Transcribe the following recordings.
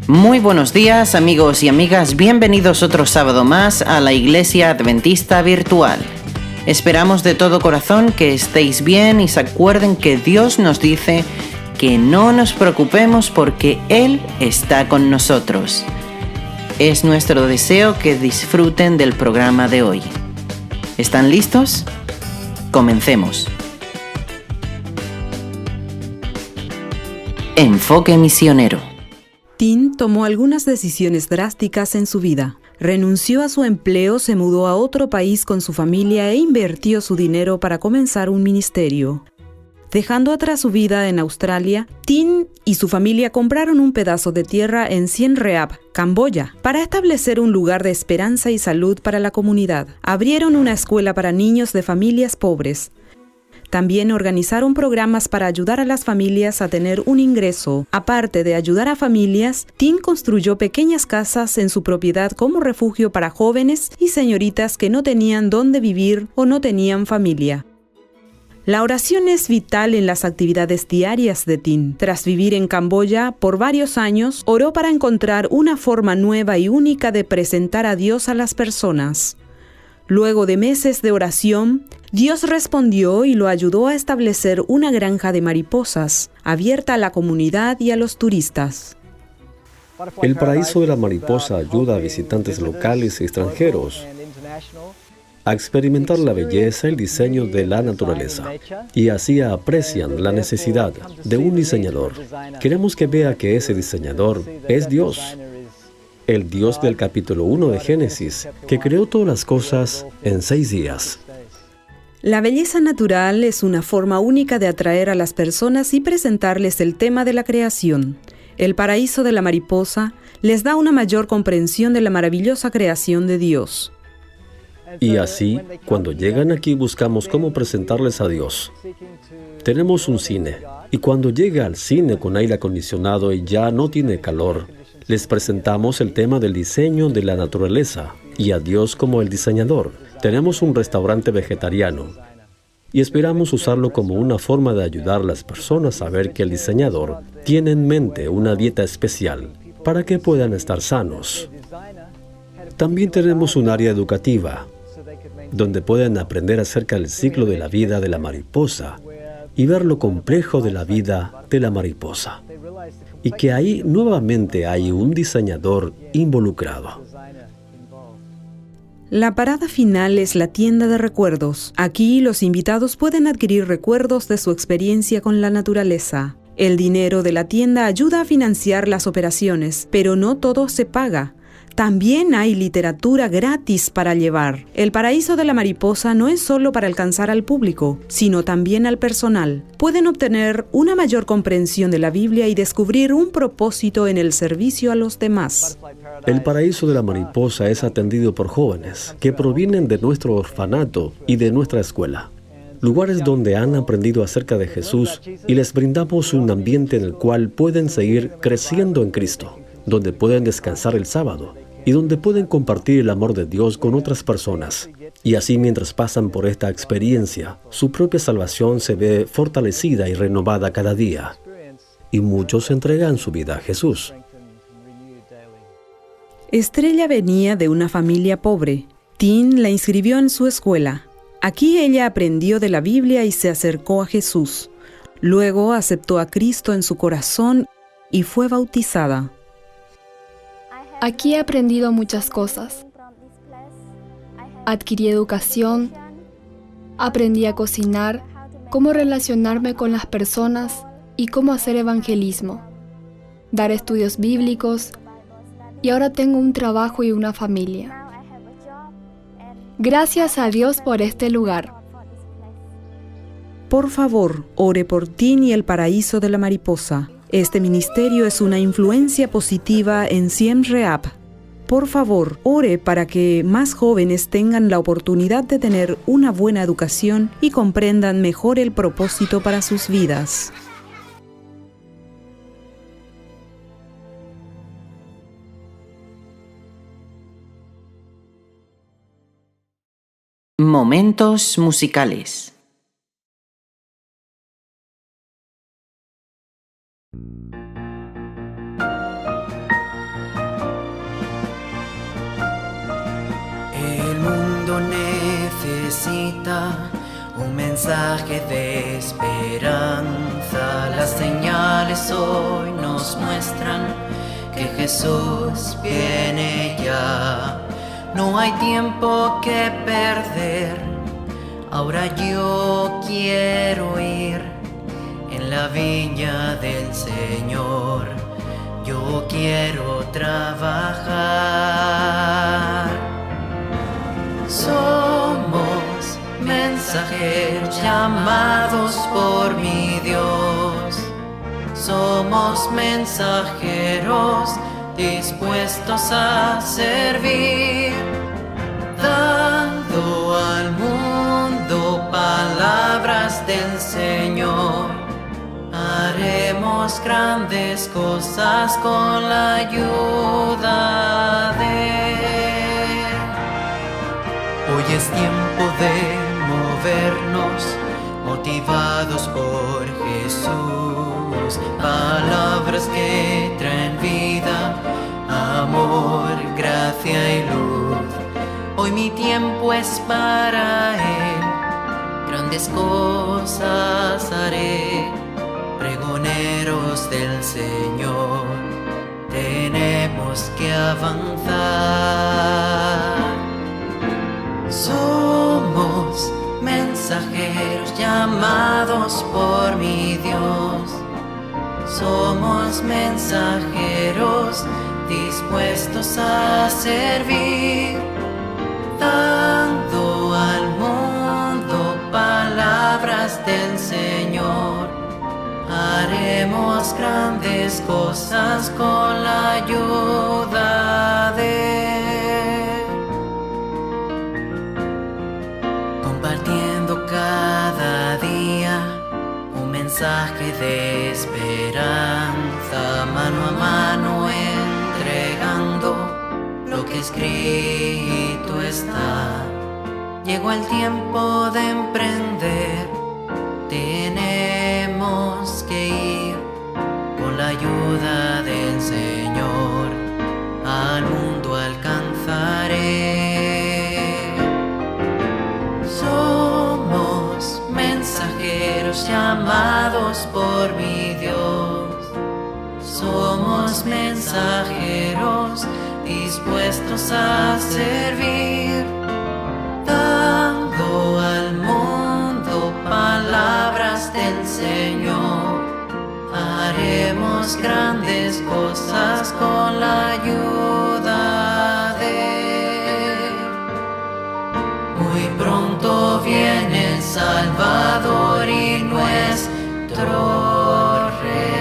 Muy buenos días amigos y amigas, bienvenidos otro sábado más a la Iglesia Adventista Virtual. Esperamos de todo corazón que estéis bien y se acuerden que Dios nos dice que no nos preocupemos porque Él está con nosotros. Es nuestro deseo que disfruten del programa de hoy. ¿Están listos? Comencemos. Enfoque misionero. Tim tomó algunas decisiones drásticas en su vida. Renunció a su empleo, se mudó a otro país con su familia e invirtió su dinero para comenzar un ministerio. Dejando atrás su vida en Australia, Tim y su familia compraron un pedazo de tierra en Siem Reap, Camboya, para establecer un lugar de esperanza y salud para la comunidad. Abrieron una escuela para niños de familias pobres. También organizaron programas para ayudar a las familias a tener un ingreso. Aparte de ayudar a familias, Tim construyó pequeñas casas en su propiedad como refugio para jóvenes y señoritas que no tenían dónde vivir o no tenían familia. La oración es vital en las actividades diarias de Tim. Tras vivir en Camboya por varios años, oró para encontrar una forma nueva y única de presentar a Dios a las personas. Luego de meses de oración, Dios respondió y lo ayudó a establecer una granja de mariposas, abierta a la comunidad y a los turistas. El Paraíso de la Mariposa ayuda a visitantes locales y extranjeros a experimentar la belleza y el diseño de la naturaleza, y así aprecian la necesidad de un diseñador. Queremos que vea que ese diseñador es Dios. El Dios del capítulo 1 de Génesis, que creó todas las cosas en 6 días. La belleza natural es una forma única de atraer a las personas y presentarles el tema de la creación. El Paraíso de la Mariposa les da una mayor comprensión de la maravillosa creación de Dios. Y así, cuando llegan aquí buscamos cómo presentarles a Dios. Tenemos un cine, y cuando llega al cine con aire acondicionado y ya no tiene calor, les presentamos el tema del diseño de la naturaleza y a Dios como el diseñador. Tenemos un restaurante vegetariano y esperamos usarlo como una forma de ayudar a las personas a ver que el diseñador tiene en mente una dieta especial para que puedan estar sanos. También tenemos un área educativa donde pueden aprender acerca del ciclo de la vida de la mariposa y ver lo complejo de la vida de la mariposa. Y que ahí nuevamente hay un diseñador involucrado. La parada final es la tienda de recuerdos. Aquí los invitados pueden adquirir recuerdos de su experiencia con la naturaleza. El dinero de la tienda ayuda a financiar las operaciones, pero no todo se paga. También hay literatura gratis para llevar. El Paraíso de la Mariposa no es solo para alcanzar al público, sino también al personal. Pueden obtener una mayor comprensión de la Biblia y descubrir un propósito en el servicio a los demás. El Paraíso de la Mariposa es atendido por jóvenes que provienen de nuestro orfanato y de nuestra escuela. Lugares donde han aprendido acerca de Jesús y les brindamos un ambiente en el cual pueden seguir creciendo en Cristo, donde pueden descansar el sábado y donde pueden compartir el amor de Dios con otras personas. Y así mientras pasan por esta experiencia, su propia salvación se ve fortalecida y renovada cada día. Y muchos entregan su vida a Jesús. Estrella venía de una familia pobre. Tim la inscribió en su escuela. Aquí ella aprendió de la Biblia y se acercó a Jesús. Luego aceptó a Cristo en su corazón y fue bautizada. Aquí he aprendido muchas cosas. Adquirí educación, aprendí a cocinar, cómo relacionarme con las personas y cómo hacer evangelismo, dar estudios bíblicos, y ahora tengo un trabajo y una familia. Gracias a Dios por este lugar. Por favor, ore por Tim y el Paraíso de la Mariposa. Este ministerio es una influencia positiva en Siem Reap. Por favor, ore para que más jóvenes tengan la oportunidad de tener una buena educación y comprendan mejor el propósito para sus vidas. Momentos musicales. grita un mensaje de esperanza. Las señales hoy nos muestran que Jesús viene ya. No hay tiempo que perder, ahora yo quiero ir en la viña del Señor. Yo quiero trabajar. Somos mensajeros llamados por mi Dios. Somos mensajeros dispuestos a servir, dando al mundo palabras del Señor. Haremos grandes cosas con la ayuda de Él. Hoy es tiempo de movernos, motivados por Jesús. Palabras que traen vida, amor, gracia y luz. Hoy mi tiempo es para Él, grandes cosas haré. Pregoneros del Señor, tenemos que avanzar. Somos mensajeros llamados por mi Dios. Somos mensajeros dispuestos a servir, dando al mundo palabras del Señor. Haremos grandes cosas con la ayuda de Él. Compartiendo cada día un mensaje de esperanza, mano a mano entregando lo que escrito está. Llegó el tiempo de emprender, tenemos que ir con la ayuda del Señor, al mundo alcanzaré. Somos mensajeros llamados por mi Dios. Somos mensajeros dispuestos a servir, dando al mundo palabras del Señor. Haremos grandes cosas con la ayuda de Él. Muy pronto viene el Salvador y nuestro Rey.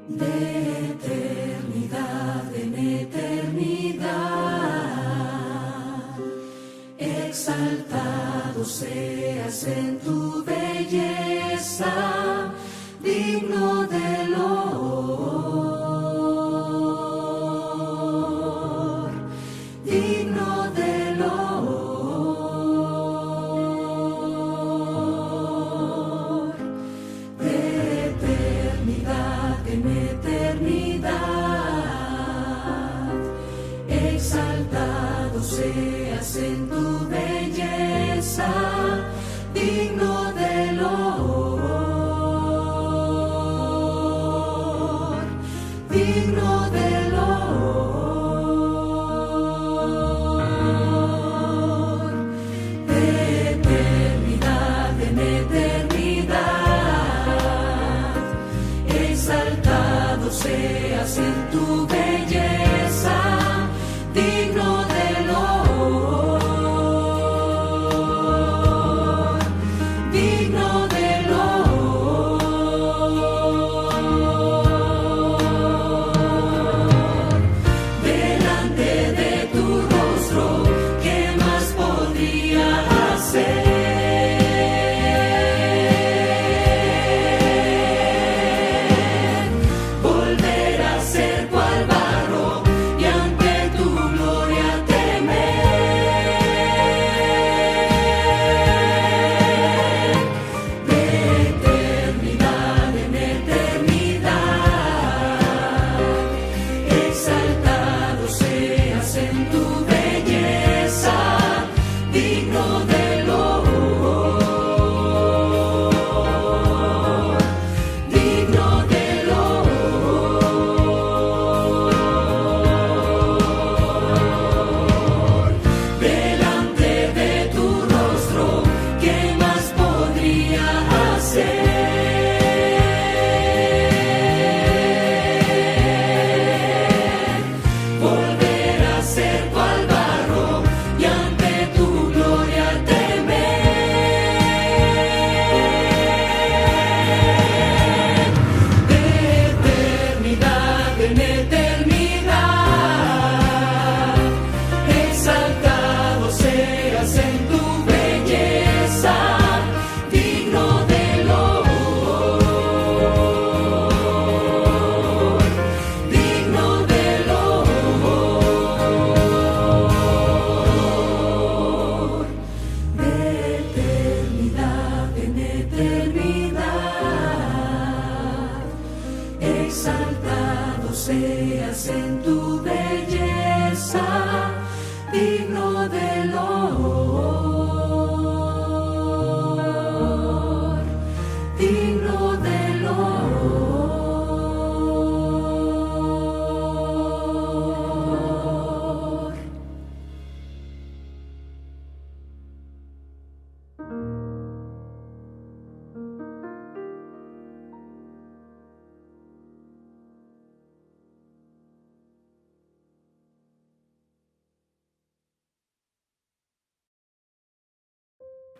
De eternidad en eternidad, exaltado seas en tu belleza, digno de loor, digno de loor. De eternidad en eternidad, exaltado seas en tu belleza, digno de loor, digno de loor. De eternidad en eternidad, exaltado seas en tu belleza, digno de loor,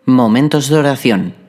Momentos de oración.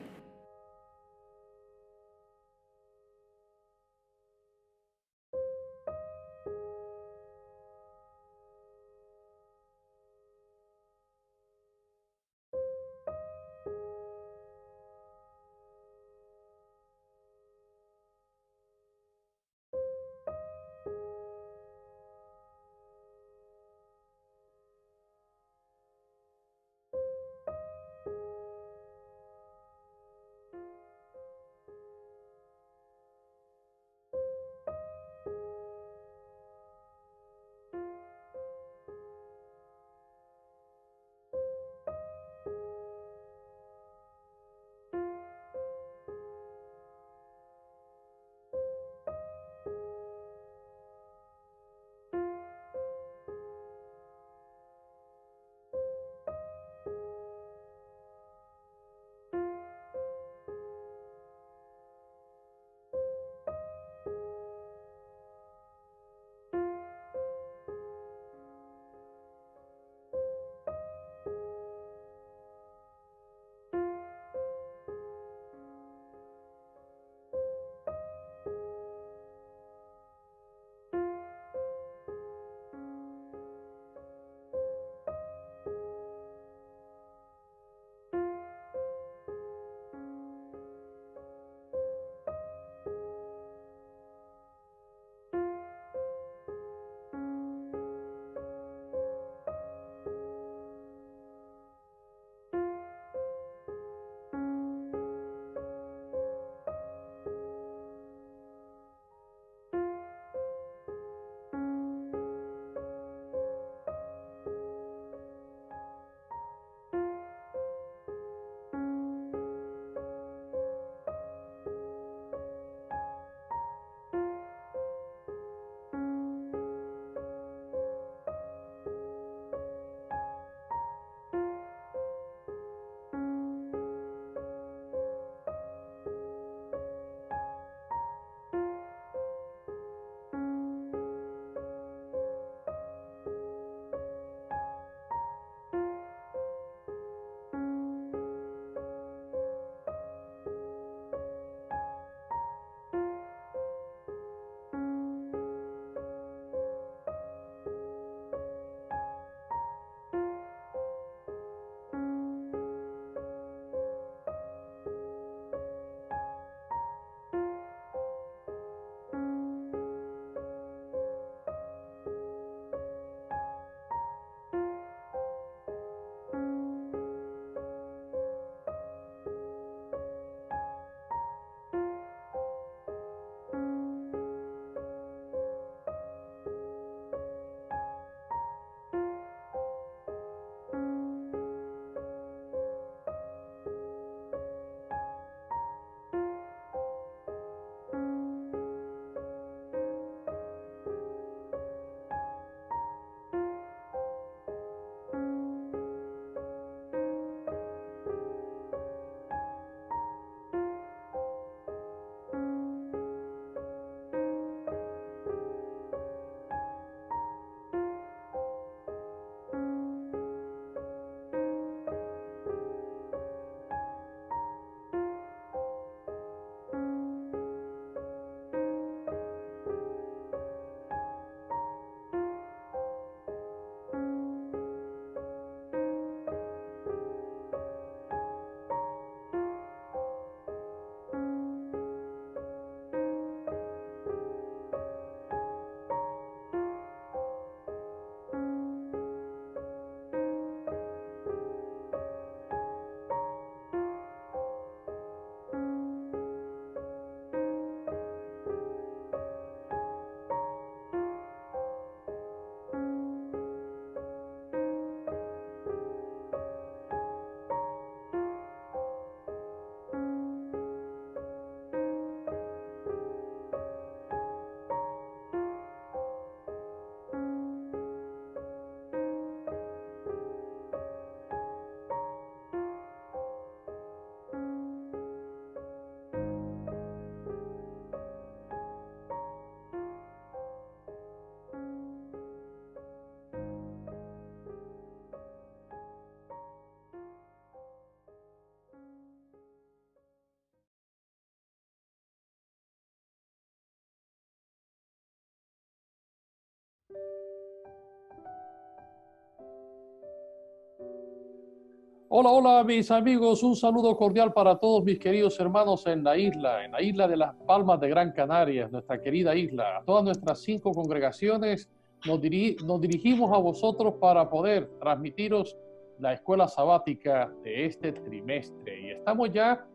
Hola, hola mis amigos, un saludo cordial para todos mis queridos hermanos en la isla de las Palmas de Gran Canaria, nuestra querida isla. A todas nuestras 5 congregaciones nos dirigimos a vosotros para poder transmitiros la escuela sabática de este trimestre. Y estamos ya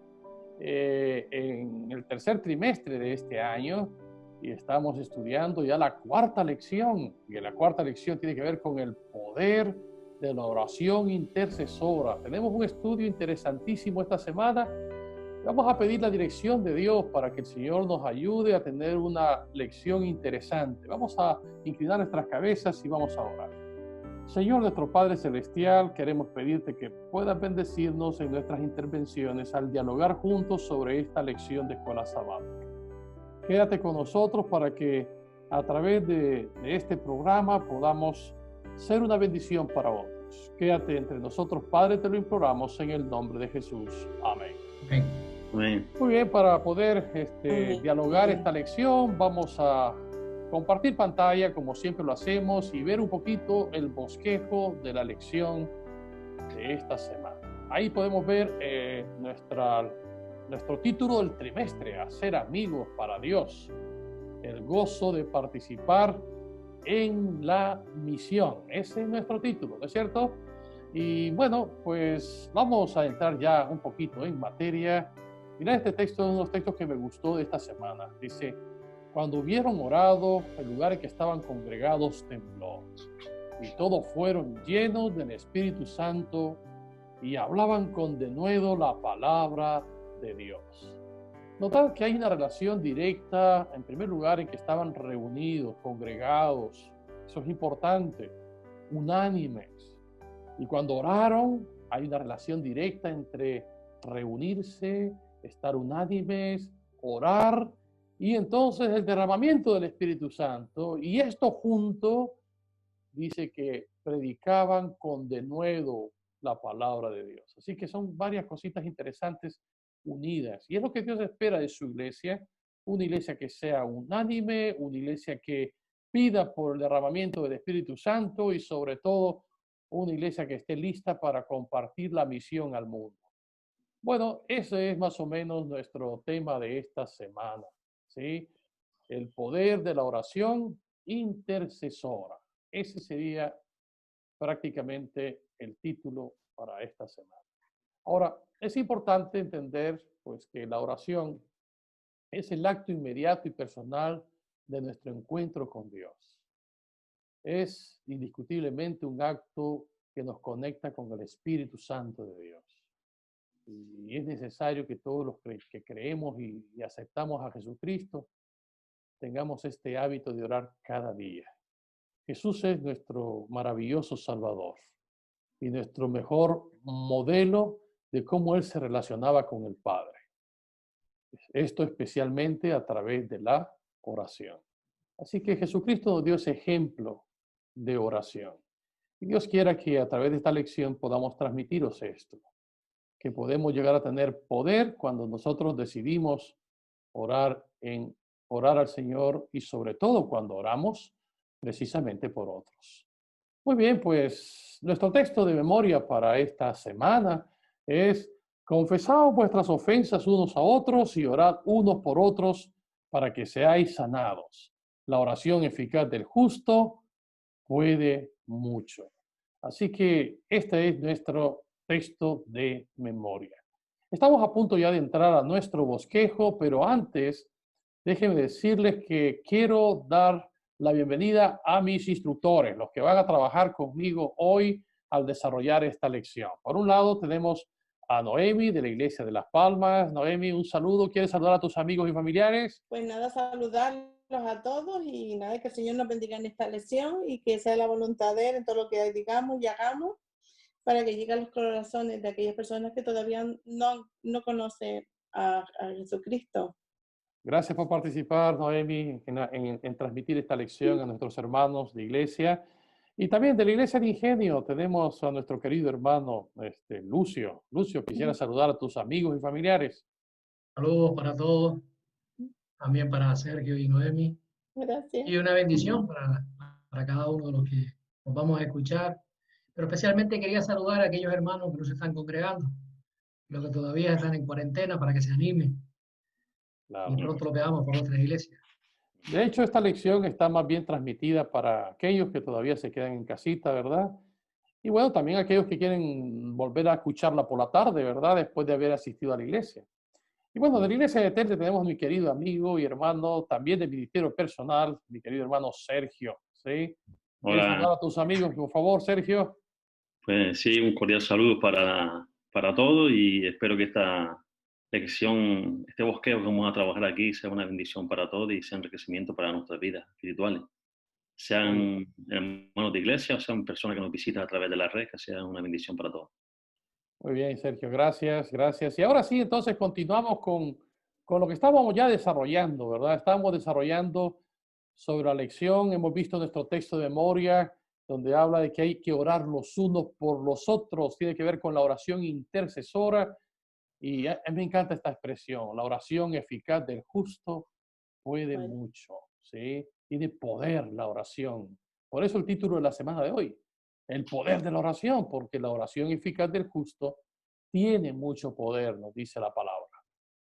en el tercer trimestre de este año y estamos estudiando ya la 4ª lección. Y la 4ª lección tiene que ver con el poder de la oración intercesora. Tenemos un estudio interesantísimo esta semana. Vamos a pedir la dirección de Dios para que el Señor nos ayude a tener una lección interesante. Vamos a inclinar nuestras cabezas y vamos a orar. Señor nuestro Padre Celestial, queremos pedirte que puedas bendecirnos en nuestras intervenciones al dialogar juntos sobre esta lección de escuela sabática. Quédate con nosotros para que a través de este programa podamos ser una bendición para otros. Quédate entre nosotros, Padre, te lo imploramos en el nombre de Jesús. Amén. Amén. Muy bien, para poder dialogar esta lección, vamos a compartir pantalla como siempre lo hacemos y ver un poquito el bosquejo de la lección de esta semana. Ahí podemos ver nuestro título del trimestre, Hacer amigos para Dios. El gozo de participar en la misión. Ese es nuestro título, ¿no es cierto? Y bueno, pues vamos a entrar ya un poquito en materia. Mira, este texto es uno de los textos que me gustó de esta semana. Dice, cuando hubieron orado, el lugar en que estaban congregados tembló, y todos fueron llenos del Espíritu Santo y hablaban con denuedo la palabra de Dios. Notar que hay una relación directa, en primer lugar, en que estaban reunidos, congregados, eso es importante, unánimes. Y cuando oraron, hay una relación directa entre reunirse, estar unánimes, orar, y entonces el derramamiento del Espíritu Santo. Y esto junto, dice que predicaban con denuedo la palabra de Dios. Así que son varias cositas interesantes unidas. Y es lo que Dios espera de su iglesia, una iglesia que sea unánime, una iglesia que pida por el derramamiento del Espíritu Santo y sobre todo una iglesia que esté lista para compartir la misión al mundo. Bueno, ese es más o menos nuestro tema de esta semana, ¿sí? El poder de la oración intercesora. Ese sería prácticamente el título para esta semana. Ahora, es importante entender pues, que la oración es el acto inmediato y personal de nuestro encuentro con Dios. Es indiscutiblemente un acto que nos conecta con el Espíritu Santo de Dios. Y es necesario que todos los que creemos y aceptamos a Jesucristo tengamos este hábito de orar cada día. Jesús es nuestro maravilloso Salvador y nuestro mejor modelo de cómo Él se relacionaba con el Padre. Esto especialmente a través de la oración. Así que Jesucristo nos dio ese ejemplo de oración. Y Dios quiera que a través de esta lección podamos transmitiros esto, que podemos llegar a tener poder cuando nosotros decidimos orar al Señor y sobre todo cuando oramos precisamente por otros. Muy bien, pues nuestro texto de memoria para esta semana es: confesaos vuestras ofensas unos a otros y orad unos por otros para que seáis sanados. La oración eficaz del justo puede mucho. Así que este es nuestro texto de memoria. Estamos a punto ya de entrar a nuestro bosquejo, pero antes déjenme decirles que quiero dar la bienvenida a mis instructores, los que van a trabajar conmigo hoy al desarrollar esta lección. Por un lado tenemos a Noemi de la Iglesia de Las Palmas. Noemi, un saludo. ¿Quieres saludar a tus amigos y familiares? Pues nada, saludarlos a todos y nada, que el Señor nos bendiga en esta lección y que sea la voluntad de Él en todo lo que digamos y hagamos para que llegue a los corazones de aquellas personas que todavía no conocen a Jesucristo. Gracias por participar, Noemi, en transmitir esta lección a nuestros hermanos de iglesia. Y también de la Iglesia de Ingenio tenemos a nuestro querido hermano Lucio. Lucio, quisiera saludar a tus amigos y familiares. Saludos para todos, también para Sergio y Noemi. Gracias. Y una bendición para cada uno de los que nos vamos a escuchar. Pero especialmente quería saludar a aquellos hermanos que no se están congregando, los que todavía están en cuarentena, para que se animen y Claro. pronto los veamos por otras iglesias. De hecho, esta lección está más bien transmitida para aquellos que todavía se quedan en casita, ¿verdad? Y bueno, también aquellos que quieren volver a escucharla por la tarde, ¿verdad? Después de haber asistido a la iglesia. Y bueno, de la iglesia de Telde tenemos a mi querido amigo y hermano, también de ministerio personal, mi querido hermano Sergio, ¿sí? ¿Quieres saludar Hola, a tus amigos, por favor, Sergio? pues sí, un cordial saludo para todos y espero que esta lección, este bosqueo que vamos a trabajar aquí sea una bendición para todos y sea enriquecimiento para nuestras vidas espirituales. Sean hermanos de iglesia o sean personas que nos visitan a través de la red, que sea una bendición para todos. Muy bien, Sergio, gracias, gracias. Y ahora sí, entonces continuamos con lo que estábamos ya desarrollando, ¿verdad? Estábamos desarrollando sobre la lección, hemos visto nuestro texto de memoria, donde habla de que hay que orar los unos por los otros, tiene que ver con la oración intercesora, y a mí me encanta esta expresión, la oración eficaz del justo puede Bueno, mucho, ¿sí? Tiene poder la oración. Por eso el título de la semana de hoy, el poder de la oración, porque la oración eficaz del justo tiene mucho poder, nos dice la palabra.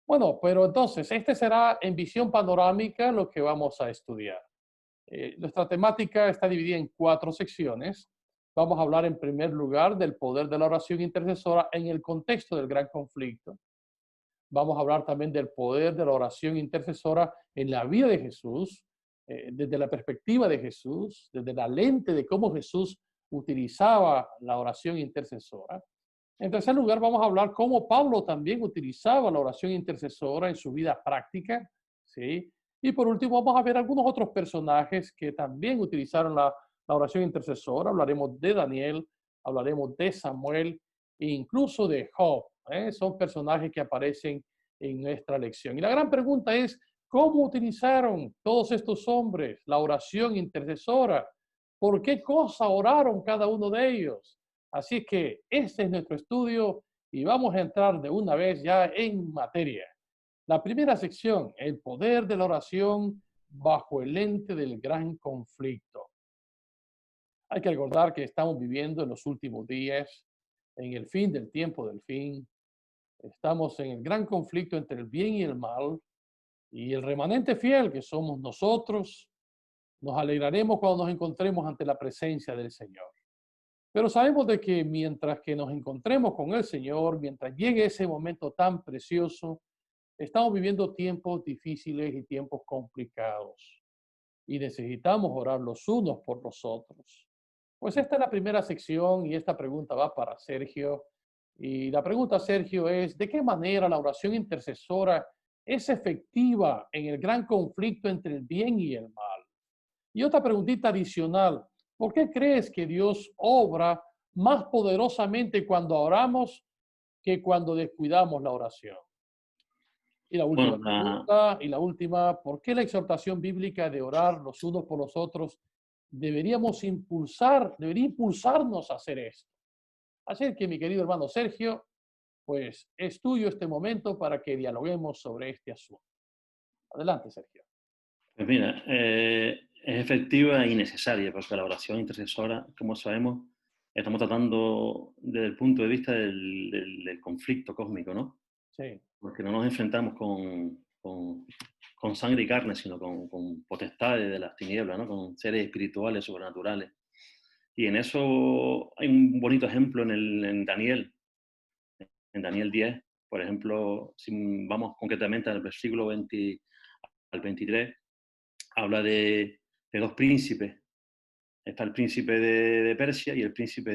Bueno, pero entonces, este será en visión panorámica lo que vamos a estudiar. Nuestra temática está dividida en 4 secciones. Vamos a hablar en primer lugar del poder de la oración intercesora en el contexto del gran conflicto. Vamos a hablar también del poder de la oración intercesora en la vida de Jesús, desde la perspectiva de Jesús, desde la lente de cómo Jesús utilizaba la oración intercesora. En tercer lugar, vamos a hablar cómo Pablo también utilizaba la oración intercesora en su vida práctica, ¿sí? Y por último, vamos a ver algunos otros personajes que también utilizaron la oración intercesora. Hablaremos de Daniel, hablaremos de Samuel e incluso de Job. Son personajes que aparecen en nuestra lección. Y la gran pregunta es, ¿cómo utilizaron todos estos hombres la oración intercesora? ¿Por qué cosa oraron cada uno de ellos? Así que este es nuestro estudio y vamos a entrar de una vez ya en materia. La primera sección, el poder de la oración bajo el lente del gran conflicto. Hay que recordar que estamos viviendo en los últimos días, en el fin del tiempo del fin. Estamos en el gran conflicto entre el bien y el mal, y el remanente fiel que somos nosotros, nos alegraremos cuando nos encontremos ante la presencia del Señor. Pero sabemos de que mientras que nos encontremos con el Señor, mientras llegue ese momento tan precioso, estamos viviendo tiempos difíciles y tiempos complicados. Y necesitamos orar los unos por los otros. Pues esta es la primera sección y esta pregunta va para Sergio. Y la pregunta, Sergio, es, ¿de qué manera la oración intercesora es efectiva en el gran conflicto entre el bien y el mal? Y otra preguntita adicional, ¿por qué crees que Dios obra más poderosamente cuando oramos que cuando descuidamos la oración? Y la última Bueno, pregunta, y la última, ¿por qué la exhortación bíblica de orar los unos por los otros debería impulsarnos a hacer esto? Así que, mi querido hermano Sergio, pues es tuyo este momento para que dialoguemos sobre este asunto. Adelante, Sergio. pues mira, es efectiva y necesaria porque la oración intercesora, como sabemos, estamos tratando desde el punto de vista del conflicto cósmico, ¿no? Sí, Porque no nos enfrentamos con sangre y carne, sino con potestades de las tinieblas, ¿no? Con seres espirituales, sobrenaturales. Y en eso hay un bonito ejemplo en Daniel 10, por ejemplo, si vamos concretamente al versículo 20 al 23, habla de 2 príncipes. Está el príncipe de Persia y el príncipe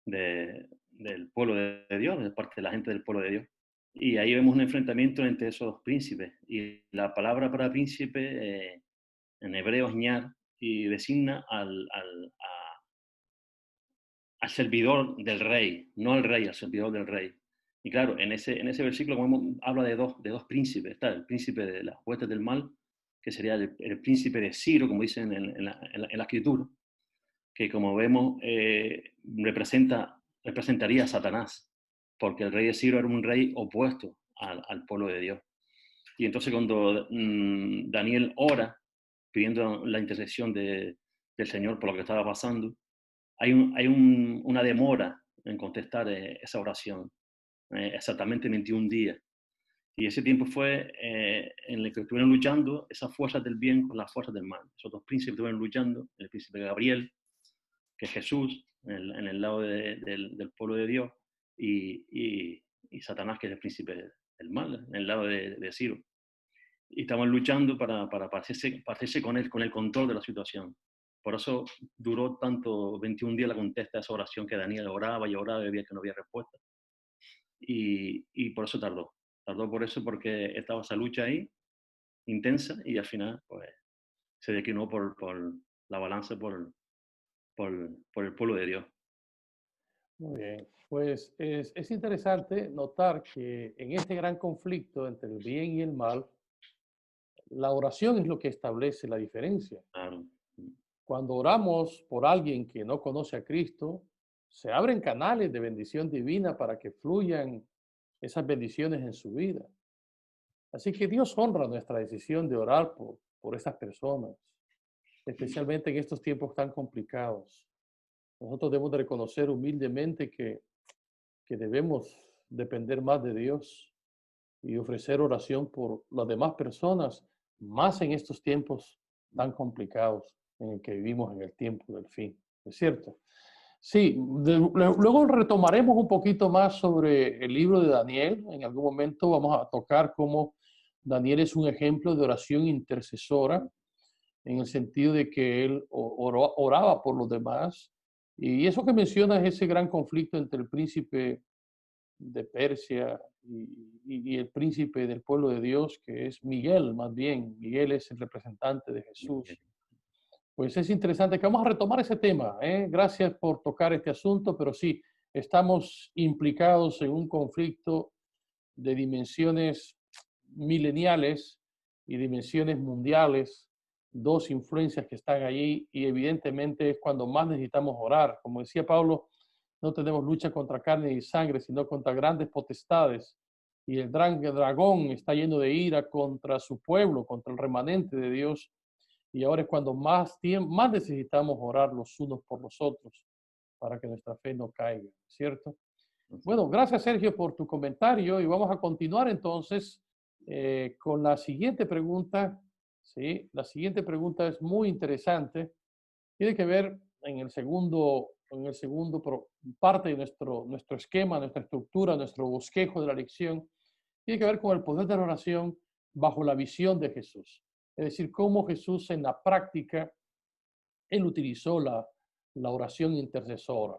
del pueblo de Dios, de parte de la gente del pueblo de Dios. Y ahí vemos un enfrentamiento entre esos 2 príncipes. Y la palabra para príncipe en hebreo es ñar y designa al servidor del rey, no al rey, al servidor del rey. Y claro, en ese versículo como habla de dos príncipes. Está el príncipe de las huestes del mal, que sería el príncipe de Ciro, como dicen en la escritura, que como vemos representaría a Satanás, porque el rey de Ciro era un rey opuesto al pueblo de Dios. Y entonces cuando Daniel ora, pidiendo la intercesión del Señor por lo que estaba pasando, una demora en contestar esa oración, exactamente 21 días. Y ese tiempo fue en el que estuvieron luchando esas fuerzas del bien con las fuerzas del mal. Esos dos príncipes estuvieron luchando, el príncipe Gabriel, que es Jesús, en el lado del pueblo de Dios, y Satanás, que es el príncipe del mal, en el lado de Ciro. Y estaban luchando para partirse con el control de la situación. Por eso duró tanto 21 días la contesta de esa oración que Daniel oraba y oraba y veía que no había respuesta. Y por eso tardó. Tardó por eso, porque estaba esa lucha ahí, intensa, y al final pues, se declinó por la balanza por el pueblo de Dios. Muy bien, pues es interesante notar que en este gran conflicto entre el bien y el mal, la oración es lo que establece la diferencia. Claro. Cuando oramos por alguien que no conoce a Cristo, se abren canales de bendición divina para que fluyan esas bendiciones en su vida. Así que Dios honra nuestra decisión de orar por estas personas, especialmente en estos tiempos tan complicados. Nosotros debemos de reconocer humildemente que debemos depender más de Dios y ofrecer oración por las demás personas, más en estos tiempos tan complicados en el que vivimos en el tiempo del fin. ¿Es cierto? Sí, luego retomaremos un poquito más sobre el libro de Daniel. En algún momento vamos a tocar cómo Daniel es un ejemplo de oración intercesora, en el sentido de que él oraba por los demás. Y eso que mencionas es ese gran conflicto entre el príncipe de Persia y el príncipe del pueblo de Dios, que es Miguel, más bien. Miguel es el representante de Jesús. Pues es interesante que vamos a retomar ese tema. Gracias por tocar este asunto, pero sí, estamos implicados en un conflicto de dimensiones mileniales y dimensiones mundiales, dos influencias que están allí, y evidentemente es cuando más necesitamos orar. Como decía Pablo, no tenemos lucha contra carne y sangre, sino contra grandes potestades. Y el dragón está lleno de ira contra su pueblo, contra el remanente de Dios. Y ahora es cuando más necesitamos orar los unos por los otros para que nuestra fe no caiga, ¿cierto? Bueno, gracias Sergio por tu comentario, y vamos a continuar entonces con la siguiente pregunta. Sí, la siguiente pregunta es muy interesante. Tiene que ver en el segundo parte de nuestro esquema, nuestra estructura, nuestro bosquejo de la lección. Tiene que ver con el poder de la oración bajo la visión de Jesús. Es decir, cómo Jesús en la práctica, él utilizó la oración intercesora.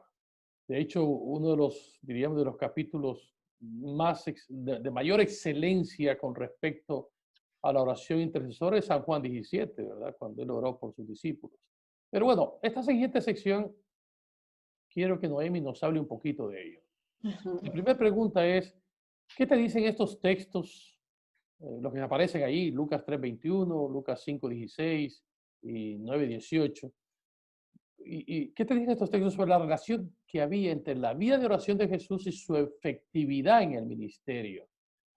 De hecho, uno de los capítulos de mayor excelencia con respecto a la oración intercesora es San Juan 17, ¿verdad? Cuando él oró por sus discípulos. Pero bueno, esta siguiente sección, quiero que Noemi nos hable un poquito de ello. La primera pregunta es, ¿qué te dicen estos textos? Los que aparecen ahí, Lucas 3:21, Lucas 5:16 y 9:18. ¿Y qué te dicen estos textos sobre la relación que había entre la vida de oración de Jesús y su efectividad en el ministerio?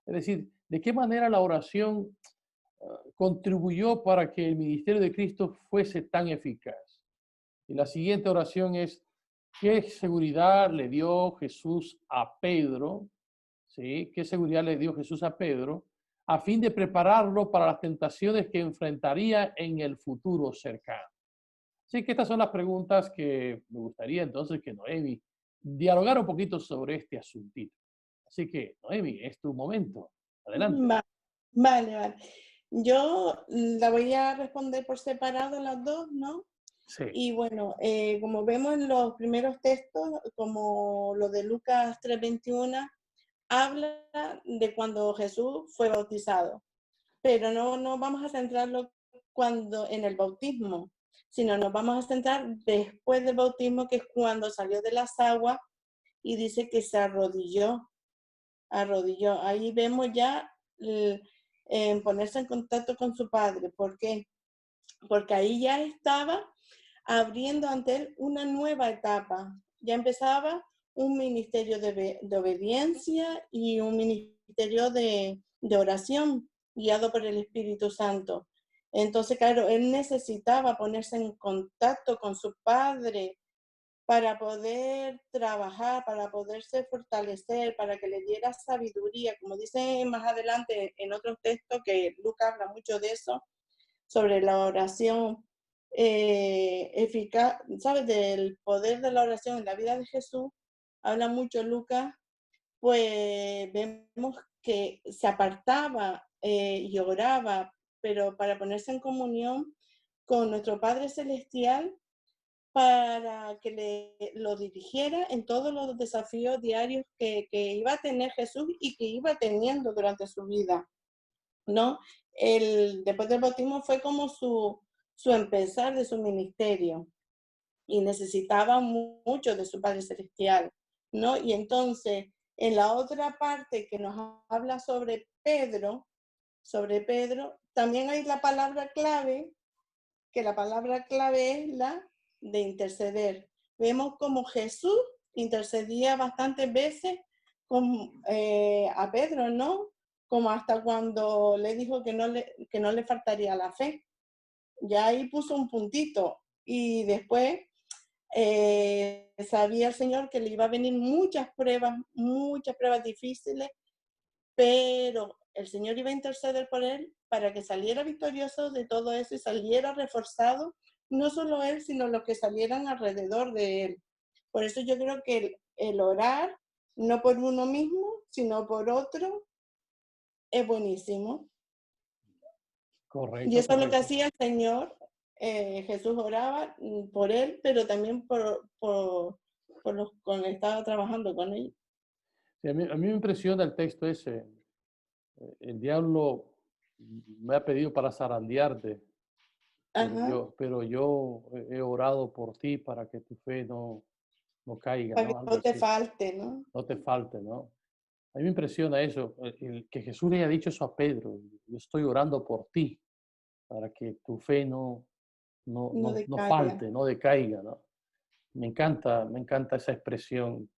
Es decir, ¿de qué manera la oración contribuyó para que el ministerio de Cristo fuese tan eficaz? Y la siguiente oración es, ¿qué seguridad le dio Jesús a Pedro? ¿Sí? ¿Qué seguridad le dio Jesús a Pedro a fin de prepararlo para las tentaciones que enfrentaría en el futuro cercano? Así que estas son las preguntas que me gustaría entonces que Noemi dialogara un poquito sobre este asuntito. Así que, Noemi, es tu momento. Adelante. Vale. Yo la voy a responder por separado las dos, ¿no? Sí. Y bueno, como vemos en los primeros textos, como lo de Lucas 3:21, habla de cuando Jesús fue bautizado, pero no vamos a centrarlo en el bautismo, sino nos vamos a centrar después del bautismo, que es cuando salió de las aguas y dice que se arrodilló. Ahí vemos ya ponerse en contacto con su Padre. ¿Por qué? Porque ahí ya estaba abriendo ante él una nueva etapa. Ya empezaba un ministerio de obediencia y un ministerio de oración guiado por el Espíritu Santo. Entonces, claro, él necesitaba ponerse en contacto con su Padre para poder trabajar, para poderse fortalecer, para que le diera sabiduría, como dice más adelante en otros textos, que Lucas habla mucho de eso, sobre la oración eficaz, ¿sabes? Del poder de la oración en la vida de Jesús, habla mucho Lucas, pues vemos que se apartaba y oraba, pero para ponerse en comunión con nuestro Padre Celestial, para que lo dirigiera en todos los desafíos diarios que iba a tener Jesús y que iba teniendo durante su vida, ¿no? Después del bautismo fue como su empezar de su ministerio y necesitaba mucho de su Padre Celestial, ¿no? Y entonces, en la otra parte que nos habla sobre Pedro, también hay la palabra clave, que la palabra clave es la de interceder. Vemos como Jesús intercedía bastantes veces a Pedro, ¿no? Como hasta cuando le dijo que no le faltaría la fe. Ya ahí puso un puntito. Y después sabía el Señor que le iba a venir muchas pruebas difíciles, pero el Señor iba a interceder por él para que saliera victorioso de todo eso y saliera reforzado, no solo él, sino los que salieran alrededor de él. Por eso yo creo que el orar, no por uno mismo, sino por otro, es buenísimo. Correcto. Y eso es lo que hacía el Señor. Jesús oraba por él, pero también por los con los que estaba trabajando con él. Sí, a mí me impresiona el texto ese. El diablo me ha pedido para zarandearte, pero yo he orado por ti para que tu fe no caiga, para ¿no? que Algo no te así. falte, ¿no? No te falte, ¿no? A mí me impresiona eso, que Jesús le haya dicho eso a Pedro. Yo estoy orando por ti para que tu fe no falte, no decaiga, ¿no? Me encanta esa expresión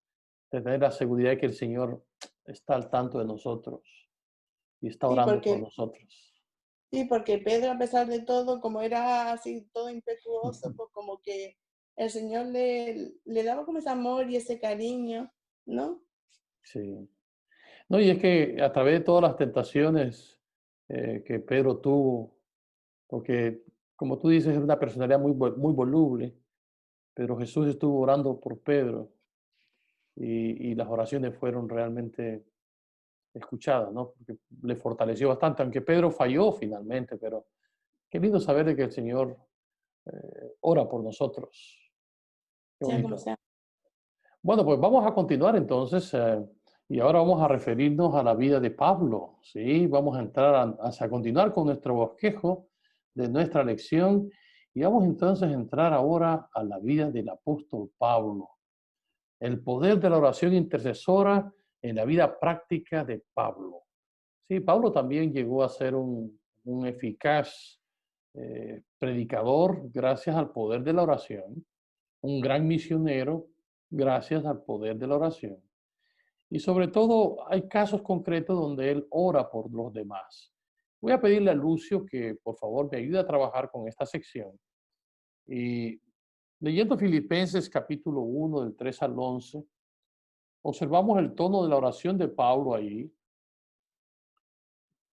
de tener la seguridad de que el Señor está al tanto de nosotros y está orando por nosotros. Sí, porque Pedro, a pesar de todo, como era así todo impetuoso, pues como que el Señor le daba como ese amor y ese cariño, ¿no? Sí. No, y es que a través de todas las tentaciones que Pedro tuvo, porque como tú dices, es una personalidad muy voluble, pero Jesús estuvo orando por Pedro y las oraciones fueron realmente escuchadas, ¿no? Porque le fortaleció bastante, aunque Pedro falló finalmente, pero qué lindo saber de que el Señor ora por nosotros. Qué Sea como bonito. sea. Bueno, pues vamos a continuar entonces y ahora vamos a referirnos a la vida de Pablo, ¿sí? Vamos a entrar a continuar con nuestro bosquejo de nuestra lección y vamos entonces a entrar ahora a la vida del apóstol Pablo. El poder de la oración intercesora en la vida práctica de Pablo. Sí, Pablo también llegó a ser un eficaz predicador gracias al poder de la oración, un gran misionero gracias al poder de la oración. Y sobre todo hay casos concretos donde él ora por los demás. Voy a pedirle a Lucio que por favor me ayude a trabajar con esta sección. Y leyendo Filipenses capítulo 1 del 3 al 11, observamos el tono de la oración de Pablo ahí.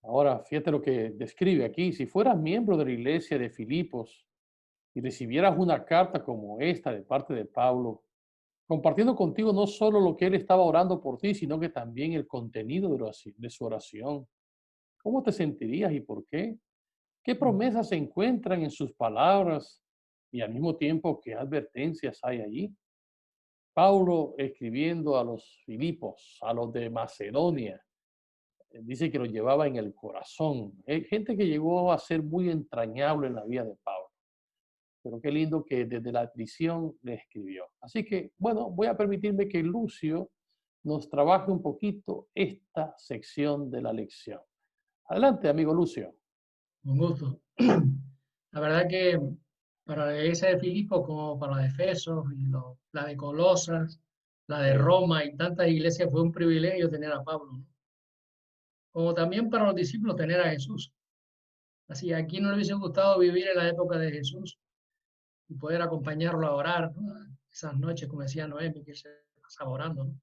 Ahora, fíjate lo que describe aquí. Si fueras miembro de la iglesia de Filipos y recibieras una carta como esta de parte de Pablo, compartiendo contigo no solo lo que él estaba orando por ti, sino que también el contenido de su oración, ¿cómo te sentirías y por qué? ¿Qué promesas se encuentran en sus palabras y al mismo tiempo qué advertencias hay allí? Pablo escribiendo a los Filipos, a los de Macedonia, dice que lo llevaba en el corazón. Hay gente que llegó a ser muy entrañable en la vida de Pablo. Pero qué lindo que desde la prisión le escribió. Así que, bueno, voy a permitirme que Lucio nos trabaje un poquito esta sección de la lección. Adelante, amigo Lucio. Con gusto. La verdad que para la iglesia de Filipos como para la de Efesos y la de Colosas, la de Roma y tantas iglesias fue un privilegio tener a Pablo, ¿no? Como también para los discípulos tener a Jesús. Así, aquí no le hubiese gustado vivir en la época de Jesús y poder acompañarlo a orar, ¿no? esas noches, como decía Noemi, que se pasaba orando, ¿no?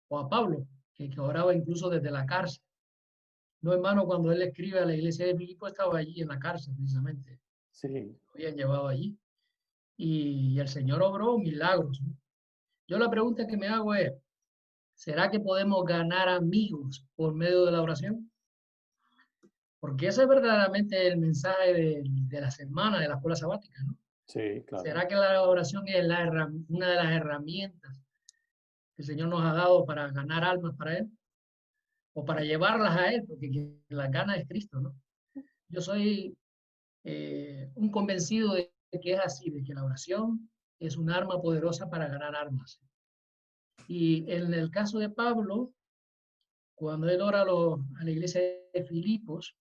O a Pablo, que oraba incluso desde la cárcel. No, hermano, cuando él escribe a la iglesia de Filipo, estaba allí en la cárcel, precisamente. Sí, Lo habían llevado allí. Y el Señor obró milagros, ¿no? Yo la pregunta que me hago es, ¿será que podemos ganar amigos por medio de la oración? Porque ese es verdaderamente el mensaje de la semana, de la escuela sabática, ¿no? sí, claro. ¿Será que la oración es una de las herramientas que el Señor nos ha dado para ganar almas para Él? O para llevarlas a Él, porque quien las gana es Cristo, ¿no? Yo soy un convencido de que es así, de que la oración es un arma poderosa para ganar almas. Y en el caso de Pablo, cuando él ora a la iglesia de Filipos,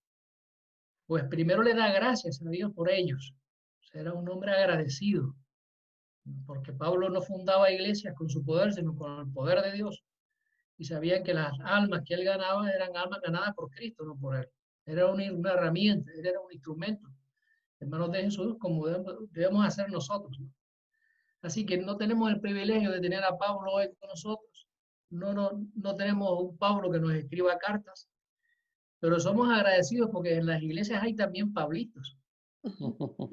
pues primero le da gracias a Dios por ellos. O sea, era un hombre agradecido, porque Pablo no fundaba iglesias con su poder, sino con el poder de Dios. Y sabían que las almas que él ganaba eran almas ganadas por Cristo, no por él. Era una herramienta, él era un instrumento en manos de Jesús, como debemos hacer nosotros, ¿no? Así que no tenemos el privilegio de tener a Pablo hoy con nosotros. No tenemos un Pablo que nos escriba cartas, pero somos agradecidos porque en las iglesias hay también Pablitos.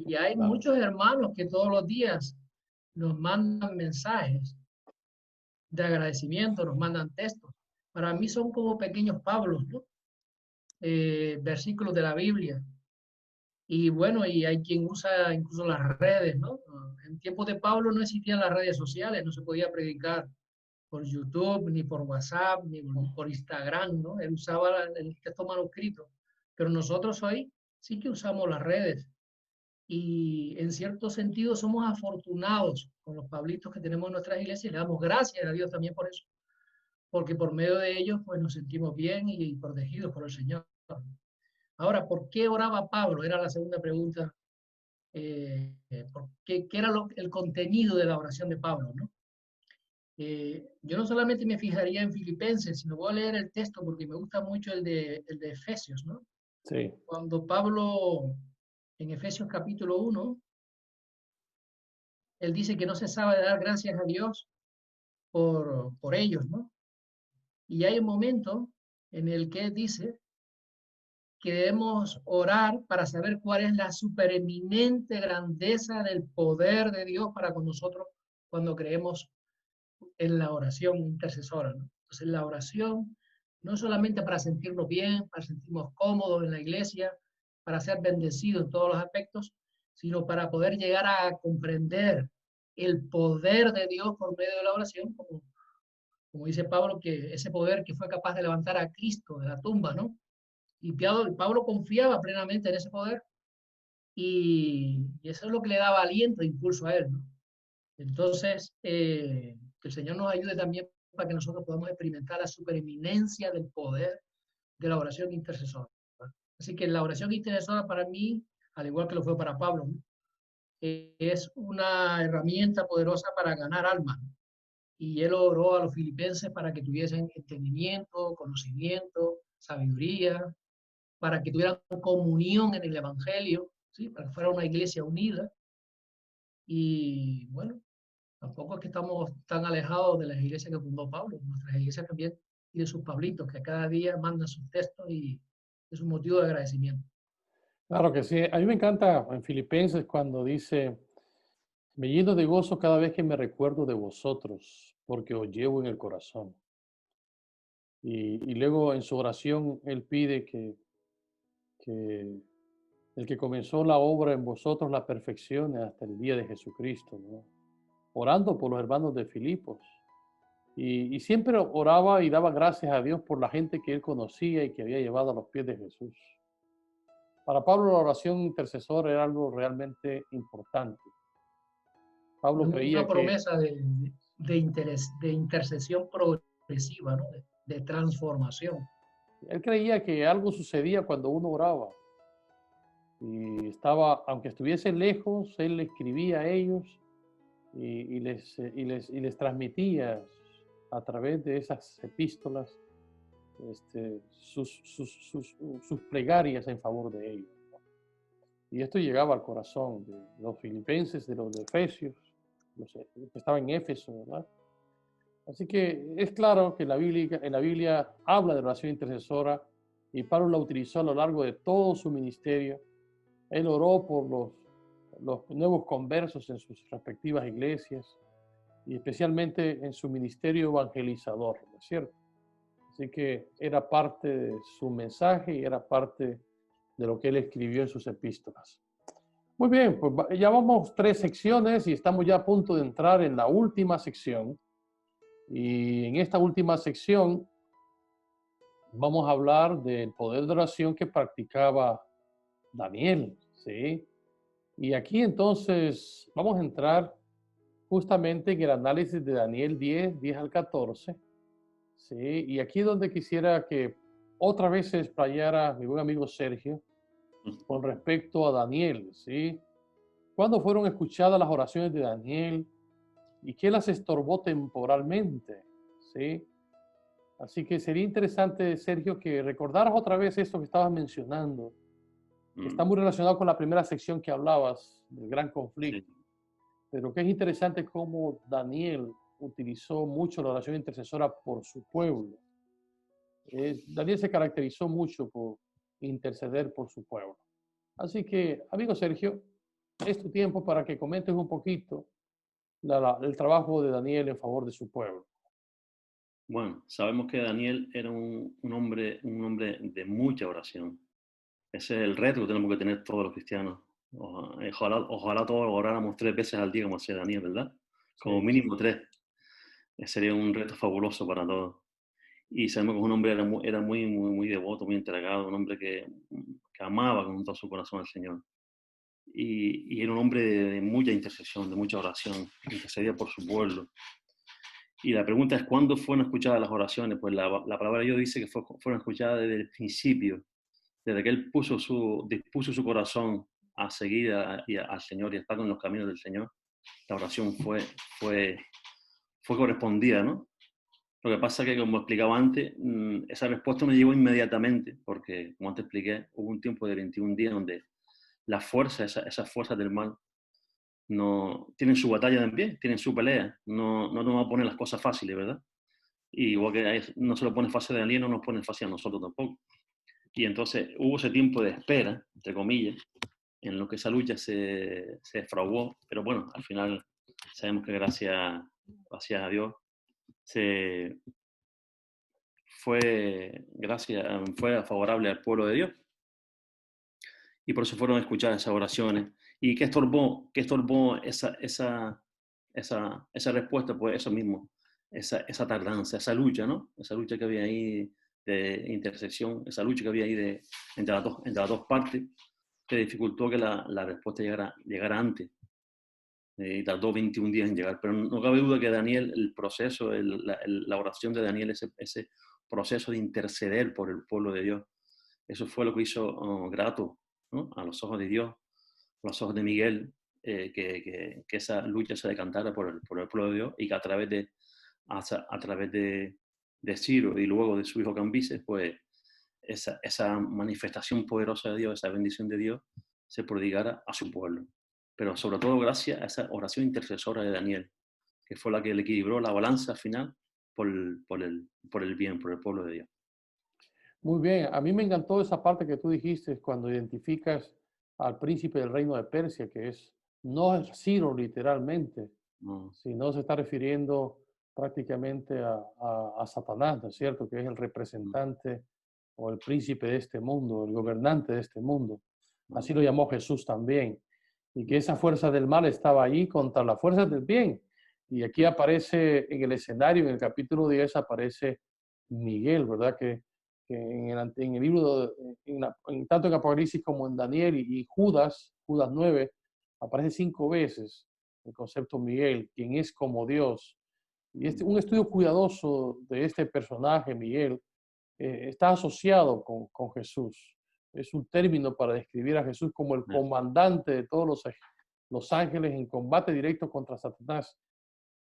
Y hay Claro. muchos hermanos que todos los días nos mandan mensajes de agradecimiento, nos mandan textos. Para mí son como pequeños Pablos, ¿no? Versículos de la Biblia. Y bueno, y hay quien usa incluso las redes, ¿no? En tiempos de Pablo no existían las redes sociales, no se podía predicar por YouTube, ni por WhatsApp, ni por Instagram, ¿no? Él usaba el texto manuscrito. Pero nosotros hoy sí que usamos las redes. Y en cierto sentido somos afortunados con los Pablitos que tenemos en nuestras iglesias y le damos gracias a Dios también por eso. Porque por medio de ellos pues nos sentimos bien y protegidos por el Señor. Ahora, ¿por qué oraba Pablo? Era la segunda pregunta. ¿Qué era el contenido de la oración de Pablo, ¿no? Yo no solamente me fijaría en Filipenses, sino voy a leer el texto porque me gusta mucho el de Efesios, ¿no? Sí, Cuando Pablo, en Efesios capítulo 1, él dice que no cesaba de dar gracias a Dios por ellos, ¿no? Y hay un momento en el que él dice que debemos orar para saber cuál es la supereminente grandeza del poder de Dios para con nosotros cuando creemos en la oración intercesora, ¿no? Entonces la oración no solamente para sentirnos bien, para sentirnos cómodos en la iglesia, para ser bendecidos en todos los aspectos, sino para poder llegar a comprender el poder de Dios por medio de la oración, como dice Pablo, que ese poder que fue capaz de levantar a Cristo de la tumba, ¿no? Y Pablo confiaba plenamente en ese poder y eso es lo que le daba aliento e impulso a él, ¿no? Entonces, que el Señor nos ayude también para que nosotros podamos experimentar la supereminencia del poder de la oración intercesora. Así que la oración intercesora para mí, al igual que lo fue para Pablo, ¿no? Es una herramienta poderosa para ganar almas. Y él oró a los filipenses para que tuviesen entendimiento, conocimiento, sabiduría, para que tuvieran comunión en el Evangelio, ¿sí? Para que fuera una iglesia unida. Y bueno, tampoco es que estamos tan alejados de las iglesias que fundó Pablo. Nuestras iglesias también tienen sus Pablitos que cada día mandan sus textos y es un motivo de agradecimiento. claro que sí. A mí me encanta en Filipenses cuando dice, me lleno de gozo cada vez que me recuerdo de vosotros, porque os llevo en el corazón. Y luego en su oración él pide que el que comenzó la obra en vosotros la perfeccione hasta el día de Jesucristo, ¿no? Orando por los hermanos de Filipos. Y siempre oraba y daba gracias a Dios por la gente que él conocía y que había llevado a los pies de Jesús. Para Pablo la oración intercesora era algo realmente importante. Pablo creía Una que promesa de intercesión progresiva, ¿no? De transformación. él creía que algo sucedía cuando uno oraba. Y estaba, aunque estuviese lejos, él le escribía a ellos y les transmitía a través de esas epístolas sus plegarias en favor de ellos, ¿no? Y esto llegaba al corazón de los filipenses, de los de Efesios, que estaba en Éfeso, ¿verdad? Así que es claro que en la Biblia habla de oración intercesora y Pablo la utilizó a lo largo de todo su ministerio. Él oró por los nuevos conversos en sus respectivas iglesias y especialmente en su ministerio evangelizador, ¿no es cierto? Así que era parte de su mensaje y era parte de lo que él escribió en sus epístolas. Muy bien, pues ya vamos 3 secciones y estamos ya a punto de entrar en la última sección. Y en esta última sección vamos a hablar del poder de oración que practicaba Daniel, ¿sí? Y aquí entonces vamos a entrar justamente en el análisis de Daniel 10 al 14, ¿sí? Y aquí es donde quisiera que otra vez se explayara mi buen amigo Sergio con respecto a Daniel, ¿sí? ¿Cuándo fueron escuchadas las oraciones de Daniel y qué las estorbó temporalmente? ¿Sí? Así que sería interesante, Sergio, que recordaras otra vez esto que estabas mencionando, que está muy relacionado con la primera sección que hablabas del gran conflicto, Sí. pero que es interesante cómo Daniel utilizó mucho la oración intercesora por su pueblo. Daniel se caracterizó mucho por interceder por su pueblo. Así que, amigo Sergio, es tu tiempo para que comentes un poquito el trabajo de Daniel en favor de su pueblo. Bueno, sabemos que Daniel era un hombre de mucha oración. Ese es el reto que tenemos que tener todos los cristianos. Ojalá todos oráramos 3 veces al día como hacía Daniel, ¿verdad? Como Sí. mínimo 3. Sería un reto fabuloso para todos. Y sabemos que un hombre era muy devoto, muy entregado, un hombre que amaba con todo su corazón al Señor. Y era un hombre de mucha intercesión, de mucha oración, intercedía por su pueblo. Y la pregunta es, ¿cuándo fueron escuchadas las oraciones? Pues la palabra de Dios dice que fueron escuchadas desde el principio, desde que él dispuso su corazón a seguir al Señor y a estar en los caminos del Señor. La oración fue correspondida, ¿no? Lo que pasa es que, como explicaba antes, esa respuesta no llegó inmediatamente, porque, como antes expliqué, hubo un tiempo de 21 días donde esas fuerzas del mal, no tienen su batalla también, tienen su pelea. No nos va a poner las cosas fáciles, ¿verdad? Y igual que no se lo pone fácil a Daniel, no nos pone fácil a nosotros tampoco. Y entonces hubo ese tiempo de espera, entre comillas, en lo que esa lucha se fraguó, pero bueno, al final sabemos que gracias a Dios fue favorable al pueblo de Dios. Y por eso fueron escuchadas esas oraciones. ¿Y qué estorbó esa respuesta? Pues eso mismo, esa tardanza, esa lucha, ¿no? Esa lucha que había ahí de intersección, esa lucha que había ahí entre las dos partes, que dificultó que la respuesta llegara antes. Y tardó 21 días en llegar. Pero no cabe duda que Daniel, el proceso, la oración de Daniel, ese proceso de interceder por el pueblo de Dios, eso fue lo que hizo grato, ¿no?, a los ojos de Dios, a los ojos de Miguel, que esa lucha se decantara por el pueblo de Dios y que a través de Ciro y luego de su hijo Cambises, pues esa manifestación poderosa de Dios, esa bendición de Dios, se prodigara a su pueblo. Pero sobre todo gracias a esa oración intercesora de Daniel, que fue la que le equilibró la balanza final por el bien, por el pueblo de Dios. Muy bien, a mí me encantó esa parte que tú dijiste cuando identificas al príncipe del reino de Persia, que no es Ciro literalmente, sino se está refiriendo prácticamente a Satanás, ¿no es cierto? Que es el representante o el príncipe de este mundo, el gobernante de este mundo. Así lo llamó Jesús también. Y que esa fuerza del mal estaba ahí contra las fuerzas del bien. Y aquí aparece en el escenario, en el capítulo 10, aparece Miguel, ¿verdad? Que en el libro, tanto en Apocalipsis como en Daniel y Judas 9, aparece 5 veces el concepto Miguel, quien es como Dios. Y un estudio cuidadoso de este personaje, Miguel, está asociado con Jesús. Es un término para describir a Jesús como el comandante de todos los ángeles en combate directo contra Satanás.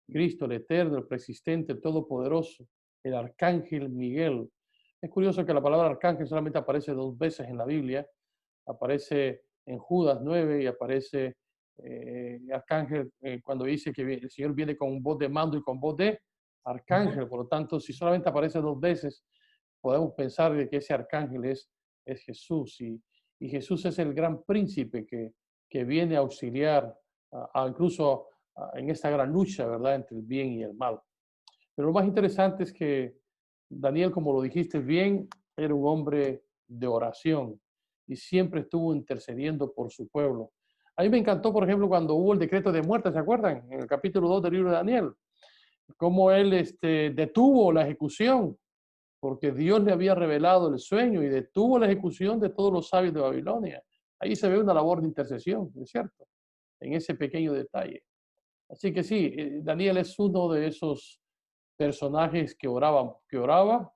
Cristo, el eterno, el preexistente, el todopoderoso, el arcángel Miguel. Es curioso que la palabra arcángel solamente aparece 2 veces en la Biblia. Aparece en Judas 9 y aparece arcángel, cuando dice que el Señor viene con voz de mando y con voz de arcángel. Por lo tanto, si solamente aparece 2 veces, podemos pensar de que ese arcángel es Jesús. Y Jesús es el gran príncipe que viene a auxiliar incluso en esta gran lucha, ¿verdad?, entre el bien y el mal. Pero lo más interesante es que Daniel, como lo dijiste bien, era un hombre de oración y siempre estuvo intercediendo por su pueblo. A mí me encantó, por ejemplo, cuando hubo el decreto de muerte, ¿se acuerdan? En el capítulo 2 del libro de Daniel, cómo él detuvo la ejecución, porque Dios le había revelado el sueño y detuvo la ejecución de todos los sabios de Babilonia. Ahí se ve una labor de intercesión, ¿es cierto? En ese pequeño detalle. Así que sí, Daniel es uno de esos personajes que oraba,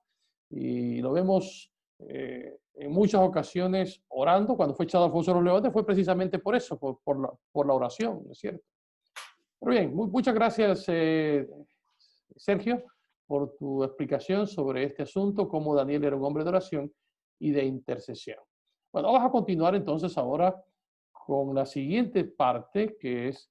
y lo vemos en muchas ocasiones orando. Cuando fue echado al foso de los leones fue precisamente por eso, por la oración, ¿no es cierto? Pero bien, muchas gracias, Sergio, por tu explicación sobre este asunto, cómo Daniel era un hombre de oración y de intercesión. Bueno, vamos a continuar entonces ahora con la siguiente parte, que es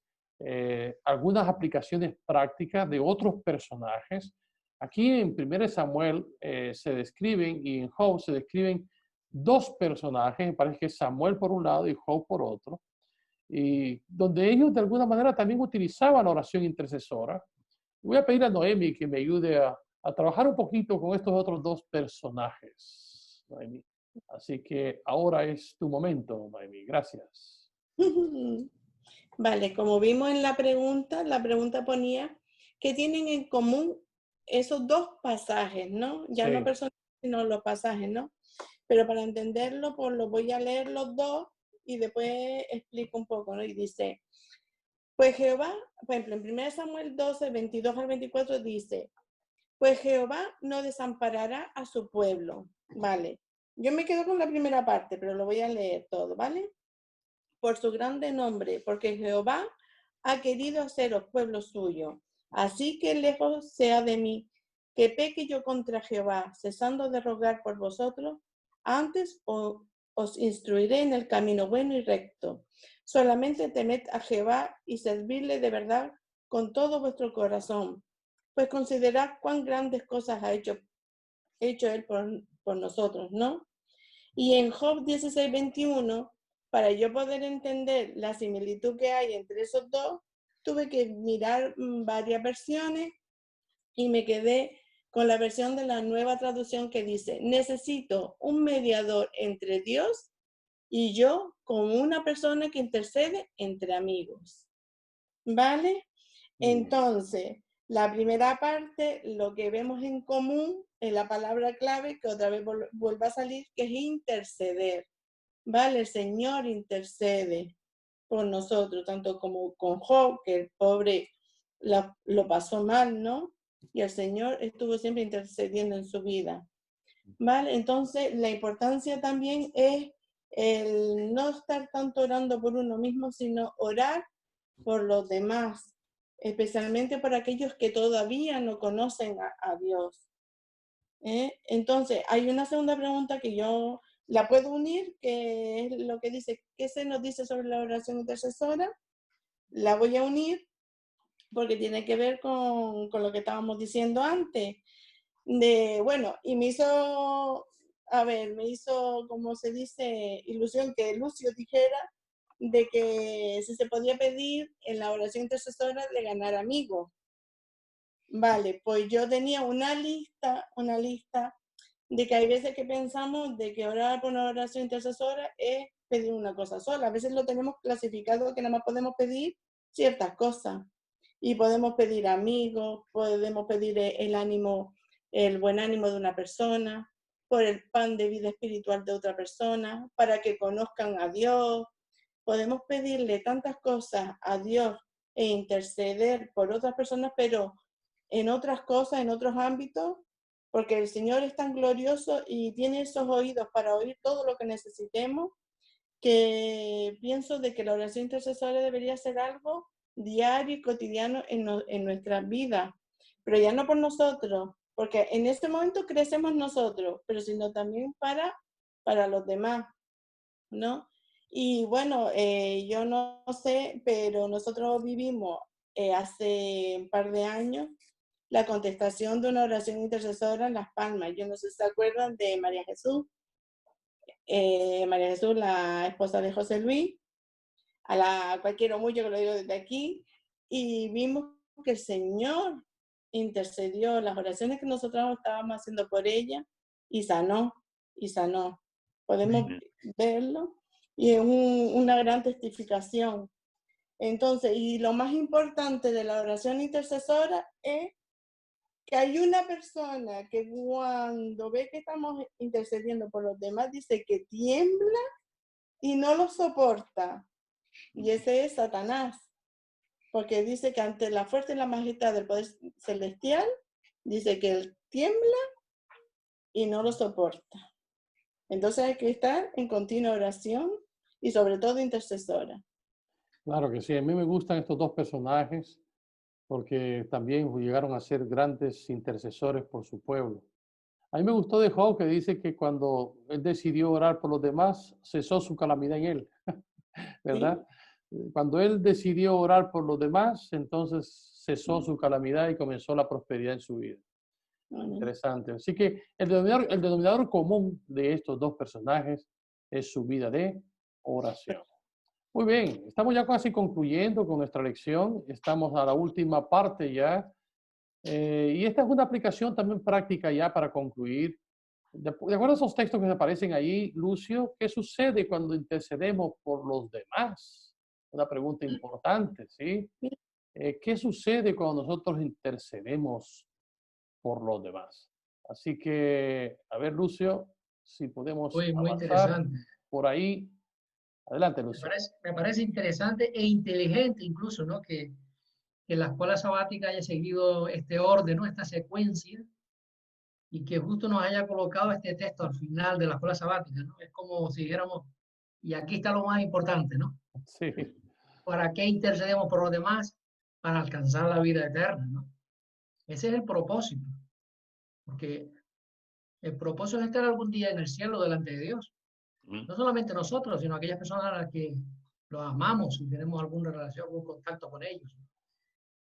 algunas aplicaciones prácticas de otros personajes. Aquí en 1 Samuel se describen, y en Job se describen 2 personajes, me parece que es Samuel por un lado y Job por otro, y donde ellos de alguna manera también utilizaban la oración intercesora. Voy a pedir a Noemi que me ayude a trabajar un poquito con estos otros 2 personajes, Noemi. Así que ahora es tu momento, Noemi. Gracias. Vale, como vimos en la pregunta ponía que tienen en común esos 2 pasajes, ¿no? Ya no personajes, sino los pasajes, ¿no? Pero para entenderlo, pues lo voy a leer los 2 y después explico un poco, ¿no? Y dice, pues Jehová, por ejemplo, en 1 Samuel 12, 22 al 24 dice, pues Jehová no desamparará a su pueblo, ¿vale? Yo me quedo con la primera parte, pero lo voy a leer todo, ¿vale? Por su grande nombre, porque Jehová ha querido haceros pueblo suyo. Así que lejos sea de mí, que peque yo contra Jehová, cesando de rogar por vosotros, antes os instruiré en el camino bueno y recto. Solamente temed a Jehová y servidle de verdad con todo vuestro corazón, pues considerad cuán grandes cosas ha hecho Él por nosotros, ¿no? Y en Job 16, 21, para yo poder entender la similitud que hay entre esos 2, tuve que mirar varias versiones y me quedé con la versión de la Nueva Traducción que dice, necesito un mediador entre Dios y yo como una persona que intercede entre amigos. ¿Vale? Entonces, la primera parte, lo que vemos en común es la palabra clave que otra vez vuelve a salir, que es interceder. ¿Vale? El Señor intercede por nosotros, tanto como con Job, que el pobre lo pasó mal, ¿no? Y el Señor estuvo siempre intercediendo en su vida. ¿Vale? Entonces, la importancia también es el no estar tanto orando por uno mismo, sino orar por los demás, especialmente por aquellos que todavía no conocen a Dios. Entonces, hay una segunda pregunta que yo la puedo unir, que es lo que dice, ¿qué se nos dice sobre la oración intercesora? La voy a unir porque tiene que ver con lo que estábamos diciendo antes. Bueno, y me hizo, como se dice, ilusión que Lucio dijera de que si se podía pedir en la oración intercesora de ganar amigos. Vale, pues yo tenía una lista de que hay veces que pensamos de que orar por una oración intercesora es pedir una cosa sola. A veces lo tenemos clasificado que nada más podemos pedir ciertas cosas. Y podemos pedir amigos, podemos pedir el buen ánimo de una persona, por el pan de vida espiritual de otra persona, para que conozcan a Dios. Podemos pedirle tantas cosas a Dios e interceder por otras personas, pero en otras cosas, en otros ámbitos, porque el Señor es tan glorioso y tiene esos oídos para oír todo lo que necesitemos, que pienso de que la oración intercesora debería ser algo diario y cotidiano en nuestras vidas, pero ya no por nosotros, porque en este momento crecemos nosotros, pero sino también para los demás, ¿no? Y bueno, yo no sé, pero nosotros vivimos hace un par de años la contestación de una oración intercesora en Las Palmas. Yo no sé si se acuerdan de María Jesús, la esposa de José Luis, a la cual quiero mucho, que lo digo desde aquí, y vimos que el Señor intercedió las oraciones que nosotros estábamos haciendo por ella y sanó, y sanó. Podemos verlo y es una gran testificación. Entonces, y lo más importante de la oración intercesora es que hay una persona que cuando ve que estamos intercediendo por los demás, dice que tiembla y no lo soporta. Y ese es Satanás, porque dice que ante la fuerza y la majestad del poder celestial, dice que él tiembla y no lo soporta. Entonces hay que estar en continua oración y sobre todo intercesora. Claro que sí, a mí me gustan estos dos personajes porque también llegaron a ser grandes intercesores por su pueblo. A mí me gustó de Job que dice que cuando él decidió orar por los demás, cesó su calamidad en él, ¿verdad? ¿Sí? Cuando él decidió orar por los demás, entonces cesó su calamidad y comenzó la prosperidad en su vida. Interesante. Así que el denominador común de estos dos personajes es su vida de oración. Muy bien, estamos ya casi concluyendo con nuestra lección. Estamos a la última parte ya. Y esta es una aplicación también práctica ya para concluir. De acuerdo a esos textos que aparecen ahí, Lucio, ¿qué sucede cuando intercedemos por los demás? Una pregunta importante, ¿sí? ¿Qué sucede cuando nosotros intercedemos por los demás? Así que, a ver, Lucio, si podemos muy avanzar interesante. por ahí. Adelante, Lucio. Me parece interesante e inteligente incluso, ¿no? Que la escuela sabática haya seguido este orden, ¿no? Esta secuencia, y que justo nos haya colocado este texto al final de la escuela sabática, ¿no? Es como si dijéramos, y aquí está lo más importante, ¿no? Sí. ¿Para qué intercedemos por los demás? Para alcanzar la vida eterna, ¿no? Ese es el propósito, porque el propósito es estar algún día en el cielo delante de Dios. No solamente nosotros, sino aquellas personas a las que los amamos y tenemos alguna relación, algún contacto con ellos.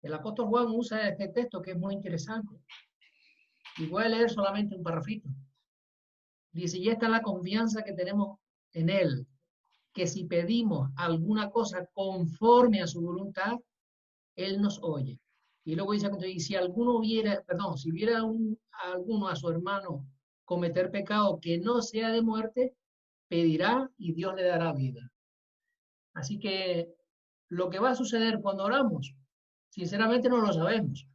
El apóstol Juan usa este texto que es muy interesante. Y voy a leer solamente un parrafito. Dice, y esta es la confianza que tenemos en Él, que si pedimos alguna cosa conforme a su voluntad, Él nos oye. Y luego dice, y si alguno viera, si viera alguno a su hermano cometer pecado que no sea de muerte, pedirá y Dios le dará vida. Así que lo que va a suceder cuando oramos, sinceramente no lo sabemos,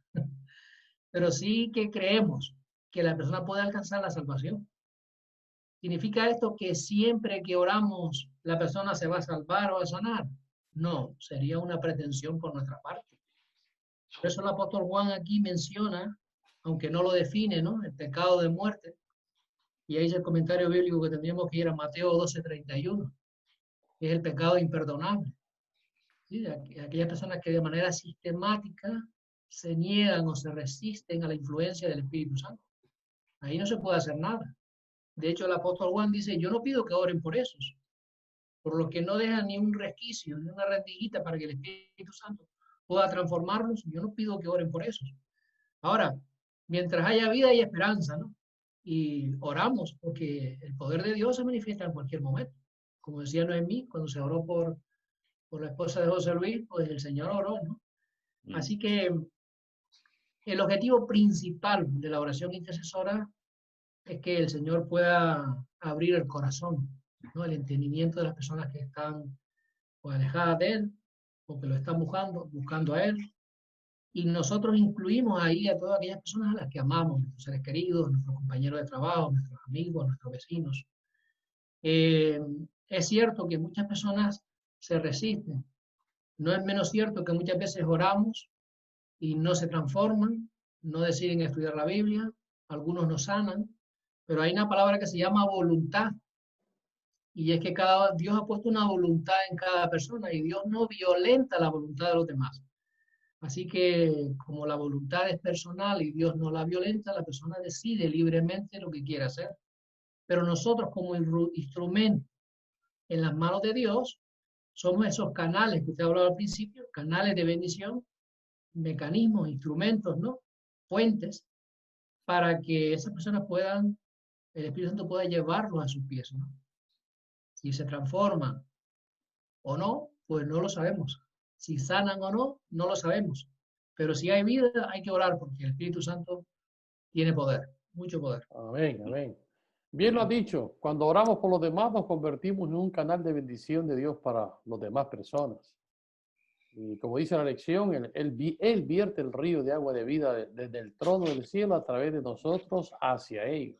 pero sí que creemos que la persona puede alcanzar la salvación. ¿Significa esto que siempre que oramos la persona se va a salvar o a sanar? No, sería una pretensión por nuestra parte. Por eso el apóstol Juan aquí menciona, aunque no lo define, ¿no? El pecado de muerte. Y ahí es el comentario bíblico que tendríamos que ir a Mateo 12:31, que es el pecado imperdonable. ¿Sí? Aquellas personas que de manera sistemática se niegan o se resisten a la influencia del Espíritu Santo. Ahí no se puede hacer nada. De hecho, el apóstol Juan dice, yo no pido que oren por esos, por los que no dejan ni un resquicio, ni una rendijita para que el Espíritu Santo pueda transformarlos. Yo no pido que oren por esos. Ahora, mientras haya vida hay esperanza, ¿no? Y oramos porque el poder de Dios se manifiesta en cualquier momento. Como decía Noemí, cuando se oró por la esposa de José Luis, pues el Señor oró, ¿no? Así que el objetivo principal de la oración intercesora es que el Señor pueda abrir el corazón, ¿no? El entendimiento de las personas que están pues, alejadas de Él, o que lo están buscando a Él. Y nosotros incluimos ahí a todas aquellas personas a las que amamos, nuestros seres queridos, nuestros compañeros de trabajo, nuestros amigos, nuestros vecinos. Es cierto que muchas personas se resisten. No es menos cierto que muchas veces oramos y no se transforman, no deciden estudiar la Biblia, algunos no sanan, pero hay una palabra que se llama voluntad. Y es que Dios ha puesto una voluntad en cada persona y Dios no violenta la voluntad de los demás. Así que como la voluntad es personal y Dios no la violenta, la persona decide libremente lo que quiere hacer. Pero nosotros como instrumento en las manos de Dios, somos esos canales que usted hablaba al principio, canales de bendición, mecanismos, instrumentos, ¿no? Fuentes, para que esas personas puedan, el Espíritu Santo pueda llevarlos a sus pies, ¿no? Si se transforman o no, pues no lo sabemos. Si sanan o no, no lo sabemos. Pero si hay vida, hay que orar porque el Espíritu Santo tiene poder, mucho poder. Amén, amén. Bien lo has dicho, cuando oramos por los demás nos convertimos en un canal de bendición de Dios para las demás personas. Y como dice la lección, él vierte el río de agua de vida desde el trono del cielo a través de nosotros hacia ellos.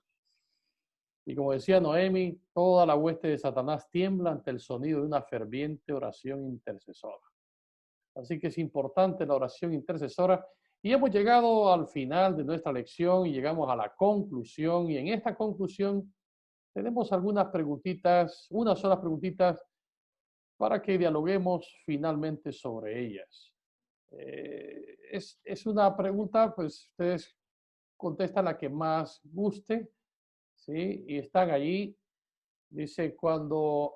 Y como decía Noemi, toda la hueste de Satanás tiembla ante el sonido de una ferviente oración intercesora. Así que es importante la oración intercesora. Y hemos llegado al final de nuestra lección y llegamos a la conclusión. Y en esta conclusión tenemos algunas preguntitas, unas solas preguntitas para que dialoguemos finalmente sobre ellas. Es una pregunta, pues ustedes contestan la que más guste, ¿sí? Y están allí. Dice, ¿cuáles son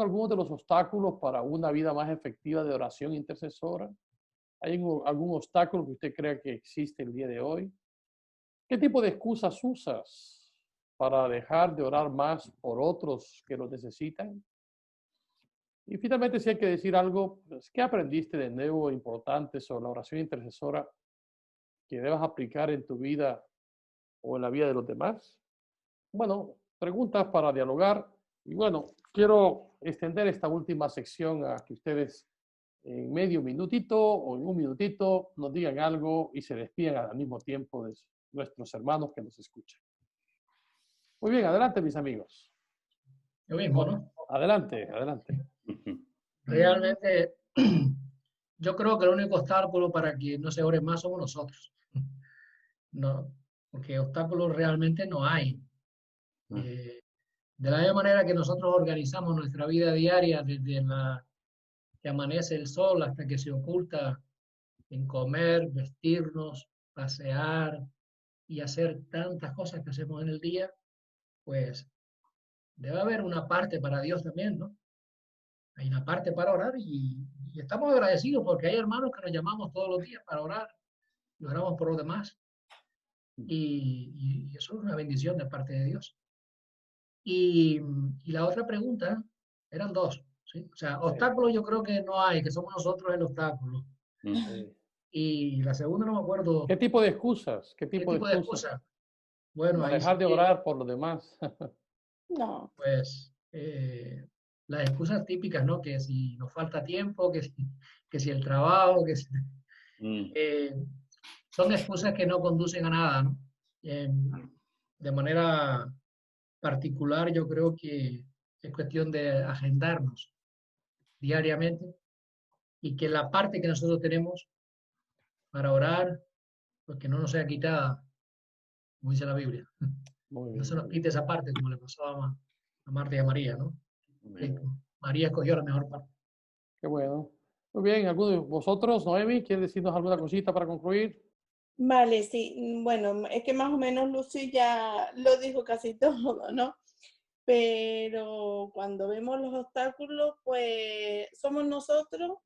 algunos de los obstáculos para una vida más efectiva de oración intercesora? ¿Hay algún obstáculo que usted crea que existe el día de hoy? ¿Qué tipo de excusas usas para dejar de orar más por otros que lo necesitan? Y finalmente, si hay que decir algo, pues, ¿qué aprendiste de nuevo importante sobre la oración intercesora que debas aplicar en tu vida o en la vida de los demás? Bueno, preguntas para dialogar. Y bueno, quiero extender esta última sección a que ustedes en medio minutito o en un minutito nos digan algo y se despidan al mismo tiempo de nuestros hermanos que nos escuchan. Muy bien, adelante mis amigos. Yo mismo, ¿no? Adelante, adelante. Realmente, yo creo que el único obstáculo para que no se ore más somos nosotros. No, porque obstáculos realmente no hay. De la misma manera que nosotros organizamos nuestra vida diaria desde que amanece el sol hasta que se oculta, en comer, vestirnos, pasear y hacer tantas cosas que hacemos en el día, pues debe haber una parte para Dios también, ¿no? Hay una parte para orar y estamos agradecidos porque hay hermanos que nos llamamos todos los días para orar y oramos por los demás. Y eso es una bendición de parte de Dios. Y la otra pregunta, eran dos, ¿sí? O sea, obstáculos yo creo que no hay, que somos nosotros el obstáculo. Y la segunda no me acuerdo. ¿Qué tipo de excusas? ¿Qué tipo de excusas? Bueno, ahí dejar de orar por los demás. No. Pues las excusas típicas, ¿no? Que si nos falta tiempo, que si el trabajo, que si, son excusas que no conducen a nada, ¿no? De manera particular, yo creo que es cuestión de agendarnos diariamente y que la parte que nosotros tenemos para orar, pues que no nos sea quitada, como dice la Biblia. No se nos quite esa parte, como le pasó a Marta y a María, ¿no? María escogió la mejor parte. Qué bueno. Muy bien, ¿alguno de vosotros, Noemi, quiere decirnos alguna cosita para concluir? Vale, sí. Bueno, es que más o menos Lucy ya lo dijo casi todo, ¿no? Pero cuando vemos los obstáculos, pues somos nosotros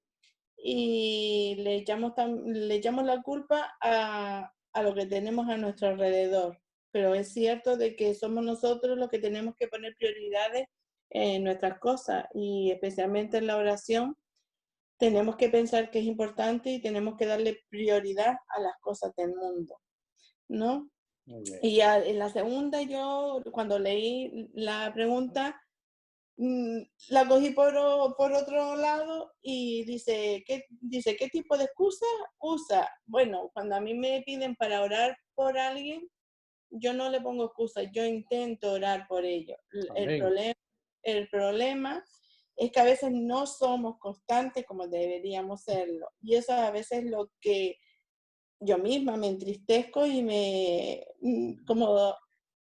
y le echamos la culpa a lo que tenemos a nuestro alrededor. Pero es cierto de que somos nosotros los que tenemos que poner prioridades en nuestras cosas y especialmente en la oración tenemos que pensar que es importante y tenemos que darle prioridad a las cosas del mundo, ¿no? Y en la segunda yo cuando leí la pregunta la cogí por otro lado y dice, ¿qué tipo de excusa usa? Bueno, cuando a mí me piden para orar por alguien, yo no le pongo excusas, yo intento orar por ellos. El problema es que a veces no somos constantes como deberíamos serlo. Y eso a veces es lo que yo misma me entristezco y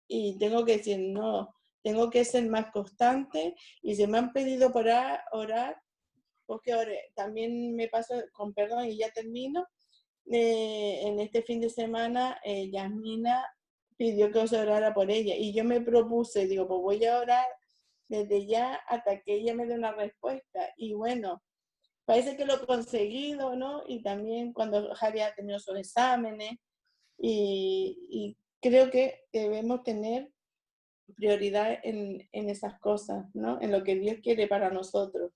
y tengo que decir, no, tengo que ser más constante. Y si me han pedido para orar, porque también me pasa, con perdón y ya termino, en este fin de semana, Yasmina pidió que os orara por ella y yo me propuse, digo, pues voy a orar desde ya hasta que ella me dé una respuesta. Y bueno, parece que lo he conseguido, ¿no? Y también cuando Harry ha tenido sus exámenes, y creo que debemos tener prioridad en esas cosas, ¿no? En lo que Dios quiere para nosotros.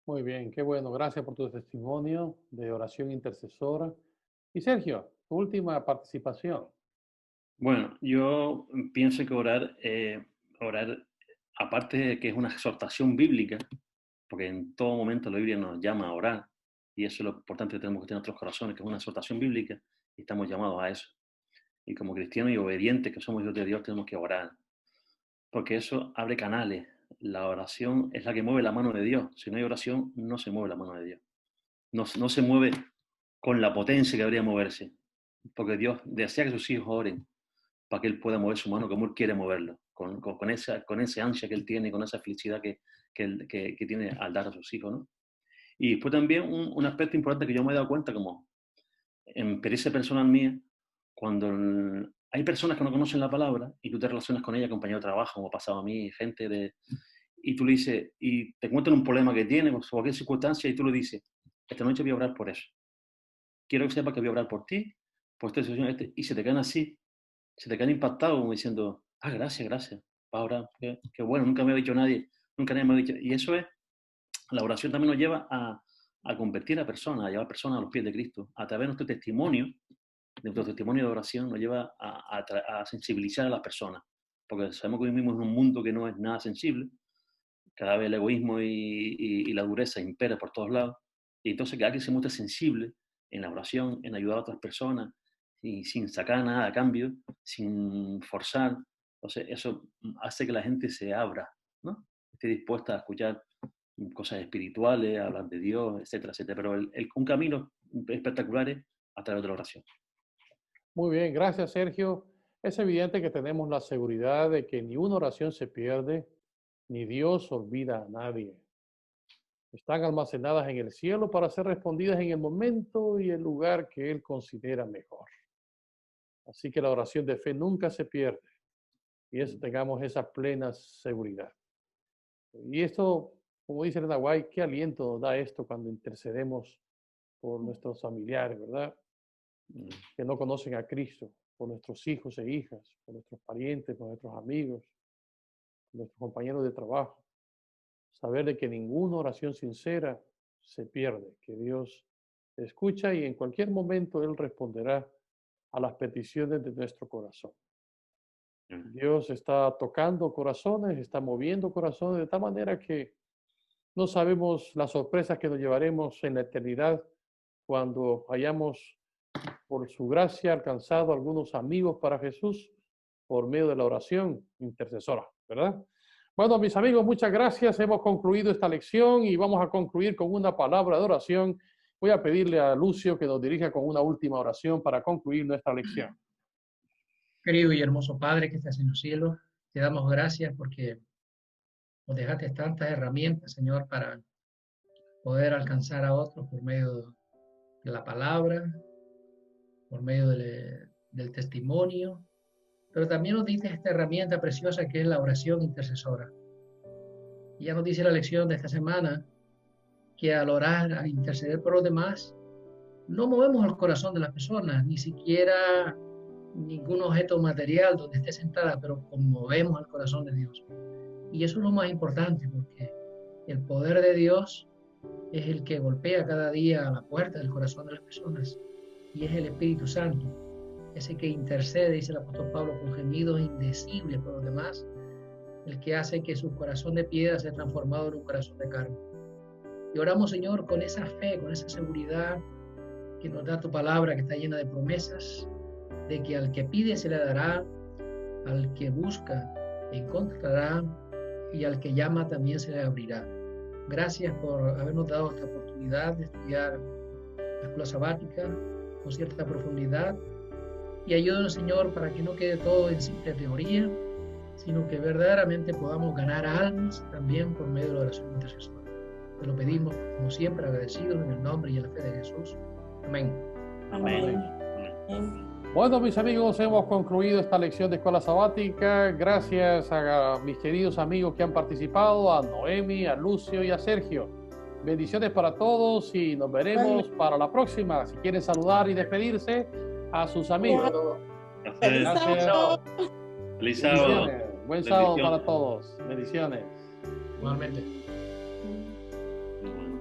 Muy bien, qué bueno. Gracias por tu testimonio de oración intercesora. Y Sergio, tu última participación. Bueno, yo pienso que orar, aparte de que es una exhortación bíblica, porque en todo momento la Biblia nos llama a orar, y eso es lo importante que tenemos que tener en nuestros corazones, que es una exhortación bíblica, y estamos llamados a eso. Y como cristianos y obedientes que somos hijos de Dios, tenemos que orar, porque eso abre canales. La oración es la que mueve la mano de Dios. Si no hay oración, no se mueve la mano de Dios. No se mueve con la potencia que debería moverse, porque Dios desea que sus hijos oren para que Él pueda mover su mano como Él quiere moverlo, con ese ansia que Él tiene, con esa felicidad que tiene al dar a sus hijos, ¿no? Y después también un aspecto importante que yo me he dado cuenta, como en experiencia personal mía, cuando hay personas que no conocen la palabra y tú te relacionas con ella, compañero de trabajo, como ha pasado a mí, y tú le dices, y te cuentan un problema que tiene, o cualquier circunstancia, y tú le dices, esta noche voy a orar por eso. Quiero que sepas que voy a orar por ti, por esta situación, y se te quedan así, se te quedan impactados, como diciendo, gracias, vas a orar, qué bueno, nunca me ha dicho nadie, nunca nadie me ha dicho. Y eso es, la oración también nos lleva a convertir a personas, a llevar personas a los pies de Cristo. A través de nuestro testimonio de oración, nos lleva a sensibilizar a las personas, porque sabemos que vivimos en un mundo que no es nada sensible, cada vez el egoísmo y la dureza impera por todos lados, y entonces que alguien se muestre sensible en la oración, en ayudar a otras personas, y sin sacar nada a cambio, sin forzar. Entonces eso hace que la gente se abra, ¿no? Esté dispuesta a escuchar cosas espirituales, a hablar de Dios, etcétera, etcétera. Pero un camino espectacular es a través de la oración. Muy bien, gracias Sergio. Es evidente que tenemos la seguridad de que ni una oración se pierde, ni Dios olvida a nadie. Están almacenadas en el cielo para ser respondidas en el momento y el lugar que Él considera mejor. Así que la oración de fe nunca se pierde, y eso tengamos esa plena seguridad. Y esto, como dice Elena White, qué aliento nos da esto cuando intercedemos por nuestros familiares, ¿verdad? Que no conocen a Cristo, por nuestros hijos e hijas, por nuestros parientes, por nuestros amigos, por nuestros compañeros de trabajo. Saber de que ninguna oración sincera se pierde, que Dios escucha y en cualquier momento Él responderá a las peticiones de nuestro corazón. Dios está tocando corazones, está moviendo corazones de tal manera que no sabemos las sorpresas que nos llevaremos en la eternidad cuando hayamos, por su gracia, alcanzado algunos amigos para Jesús por medio de la oración intercesora, ¿verdad? Bueno, mis amigos, muchas gracias. Hemos concluido esta lección y vamos a concluir con una palabra de oración. Voy a pedirle a Lucio que nos dirija con una última oración para concluir nuestra lección. Querido y hermoso Padre que estás en los cielos, te damos gracias porque nos dejaste tantas herramientas, Señor, para poder alcanzar a otros por medio de la palabra, por medio del testimonio, pero también nos diste esta herramienta preciosa que es la oración intercesora. Y ya nos dice la lección de esta semana que al orar, al interceder por los demás, no movemos el corazón de las personas, ni siquiera ningún objeto material donde esté sentada, pero conmovemos el corazón de Dios. Y eso es lo más importante, porque el poder de Dios es el que golpea cada día a la puerta del corazón de las personas, y es el Espíritu Santo, ese que intercede, dice el apóstol Pablo, con gemidos indecibles por los demás, el que hace que su corazón de piedra sea transformado en un corazón de carne. Y oramos, Señor, con esa fe, con esa seguridad que nos da tu palabra, que está llena de promesas, de que al que pide se le dará, al que busca encontrará, y al que llama también se le abrirá. Gracias por habernos dado esta oportunidad de estudiar la escuela sabática con cierta profundidad, y ayúdanos, Señor, para que no quede todo en simple teoría, sino que verdaderamente podamos ganar almas también por medio de la oración intercesora. Te lo pedimos, como siempre, agradecidos en el nombre y en la fe de Jesús. Amén. Amén. Amén. Bueno, mis amigos, hemos concluido esta lección de escuela sabática. Gracias a mis queridos amigos que han participado, a Noemi, a Lucio y a Sergio. Bendiciones para todos y nos veremos para la próxima. Si quieren saludar y despedirse a sus amigos. Feliz Gracias. sábado. Feliz sábado. Bendiciones. Buen sábado Bendiciones. para todos. Bendiciones. Igualmente. Muy bueno.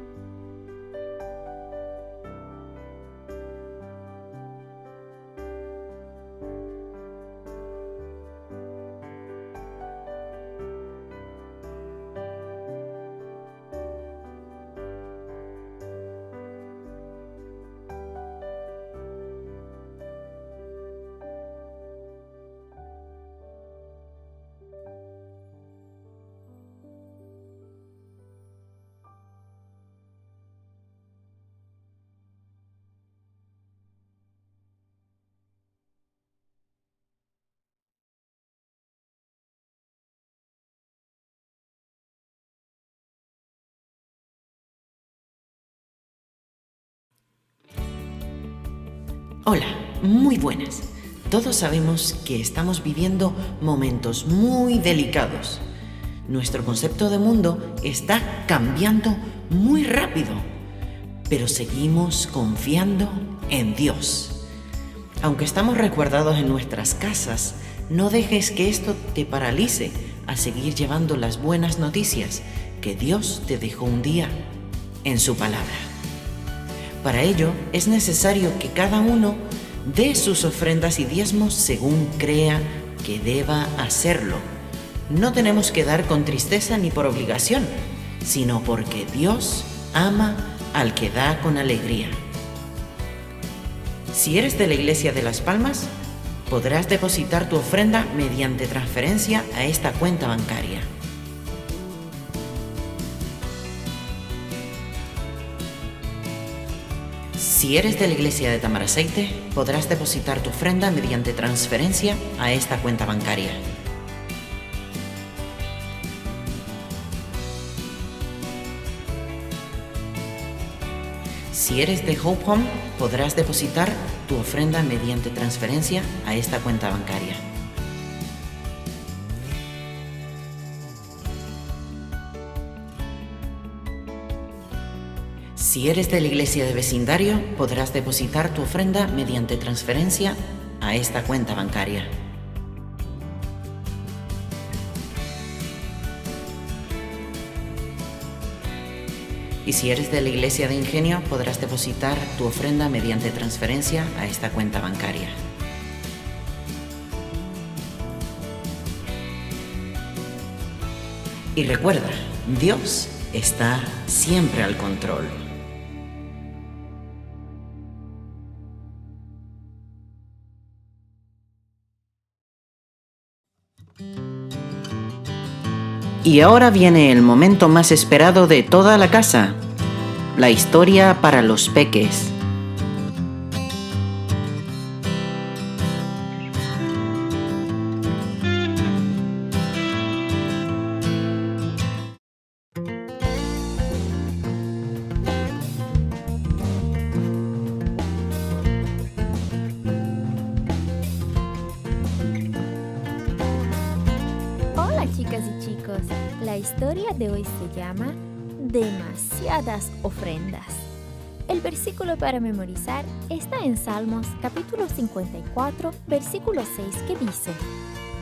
Hola, muy buenas. Todos sabemos que estamos viviendo momentos muy delicados. Nuestro concepto de mundo está cambiando muy rápido, pero seguimos confiando en Dios. Aunque estamos resguardados en nuestras casas, no dejes que esto te paralice a seguir llevando las buenas noticias que Dios te dejó un día en su palabra. Para ello es necesario que cada uno dé sus ofrendas y diezmos según crea que deba hacerlo. No tenemos que dar con tristeza ni por obligación, sino porque Dios ama al que da con alegría. Si eres de la Iglesia de Las Palmas, podrás depositar tu ofrenda mediante transferencia a esta cuenta bancaria. Si eres de la Iglesia de Tamaraceite, podrás depositar tu ofrenda mediante transferencia a esta cuenta bancaria. Si eres de Hope Home, podrás depositar tu ofrenda mediante transferencia a esta cuenta bancaria. Si eres de la Iglesia de Vecindario, podrás depositar tu ofrenda mediante transferencia a esta cuenta bancaria. Y si eres de la Iglesia de Ingenio, podrás depositar tu ofrenda mediante transferencia a esta cuenta bancaria. Y recuerda, Dios está siempre al control. Y ahora viene el momento más esperado de toda la casa, la historia para los peques. Hola chicas y chicos, la historia de hoy se llama Demasiadas ofrendas. El versículo para memorizar está en Salmos capítulo 54, versículo 6 que dice: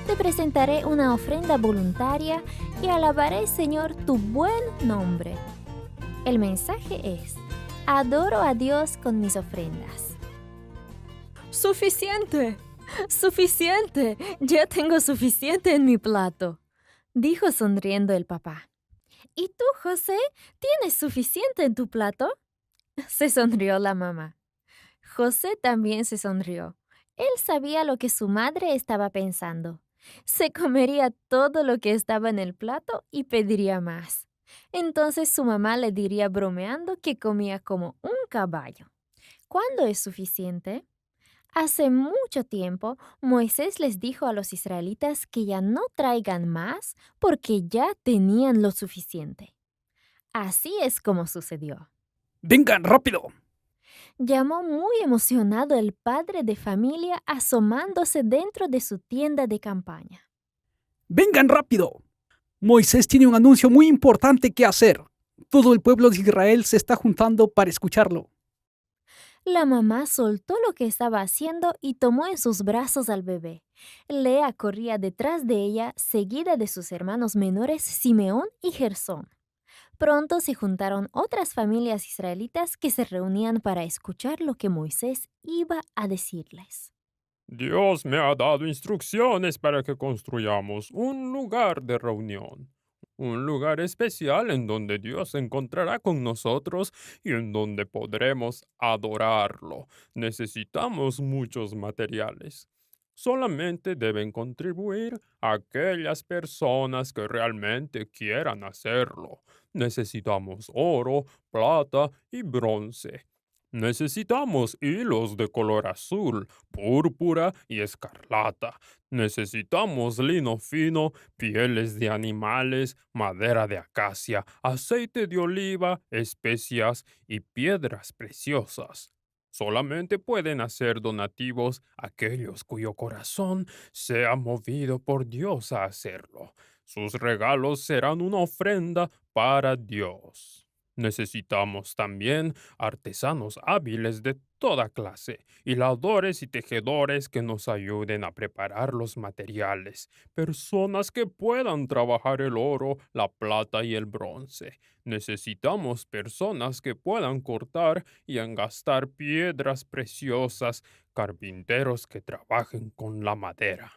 Te presentaré una ofrenda voluntaria y alabaré, Señor, tu buen nombre. El mensaje es: adoro a Dios con mis ofrendas. ¡Suficiente! ¡Suficiente! Ya tengo suficiente en mi plato, dijo sonriendo el papá. ¿Y tú, José, tienes suficiente en tu plato? Se sonrió la mamá. José también se sonrió. Él sabía lo que su madre estaba pensando. Se comería todo lo que estaba en el plato y pediría más. Entonces su mamá le diría bromeando que comía como un caballo. ¿Cuándo es suficiente? Hace mucho tiempo, Moisés les dijo a los israelitas que ya no traigan más porque ya tenían lo suficiente. Así es como sucedió. ¡Vengan, rápido! Llamó muy emocionado el padre de familia asomándose dentro de su tienda de campaña. ¡Vengan rápido! Moisés tiene un anuncio muy importante que hacer. Todo el pueblo de Israel se está juntando para escucharlo. La mamá soltó lo que estaba haciendo y tomó en sus brazos al bebé. Lea corría detrás de ella, seguida de sus hermanos menores Simeón y Gersón. Pronto se juntaron otras familias israelitas que se reunían para escuchar lo que Moisés iba a decirles. Dios me ha dado instrucciones para que construyamos un lugar de reunión. Un lugar especial en donde Dios se encontrará con nosotros y en donde podremos adorarlo. Necesitamos muchos materiales. Solamente deben contribuir aquellas personas que realmente quieran hacerlo. Necesitamos oro, plata y bronce. Necesitamos hilos de color azul, púrpura y escarlata. Necesitamos lino fino, pieles de animales, madera de acacia, aceite de oliva, especias y piedras preciosas. Solamente pueden hacer donativos aquellos cuyo corazón sea movido por Dios a hacerlo. Sus regalos serán una ofrenda para Dios. Necesitamos también artesanos hábiles de toda clase, hiladores y tejedores que nos ayuden a preparar los materiales, personas que puedan trabajar el oro, la plata y el bronce. Necesitamos personas que puedan cortar y engastar piedras preciosas, carpinteros que trabajen con la madera.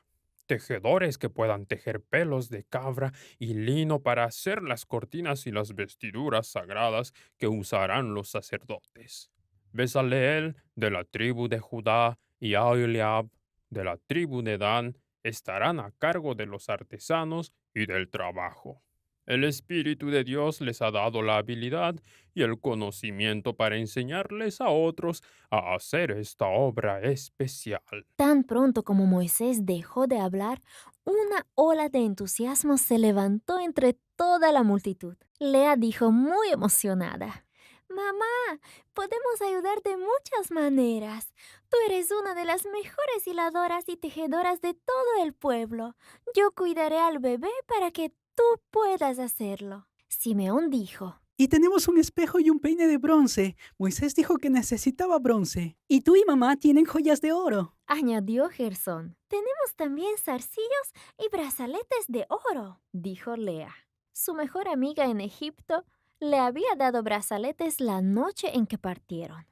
Tejedores que puedan tejer pelos de cabra y lino para hacer las cortinas y las vestiduras sagradas que usarán los sacerdotes. Bezaleel, de la tribu de Judá, y Aholiab, de la tribu de Dan, estarán a cargo de los artesanos y del trabajo. El Espíritu de Dios les ha dado la habilidad y el conocimiento para enseñarles a otros a hacer esta obra especial. Tan pronto como Moisés dejó de hablar, una ola de entusiasmo se levantó entre toda la multitud. Lea dijo muy emocionada: «Mamá, podemos ayudar de muchas maneras. Tú eres una de las mejores hiladoras y tejedoras de todo el pueblo. Yo cuidaré al bebé para que tú puedas hacerlo». Simeón dijo: Y tenemos un espejo y un peine de bronce. Moisés dijo que necesitaba bronce. Y tú y mamá tienen joyas de oro. Añadió Gersón: «Tenemos también zarcillos y brazaletes de oro», dijo Lea. Su mejor amiga en Egipto le había dado brazaletes la noche en que partieron.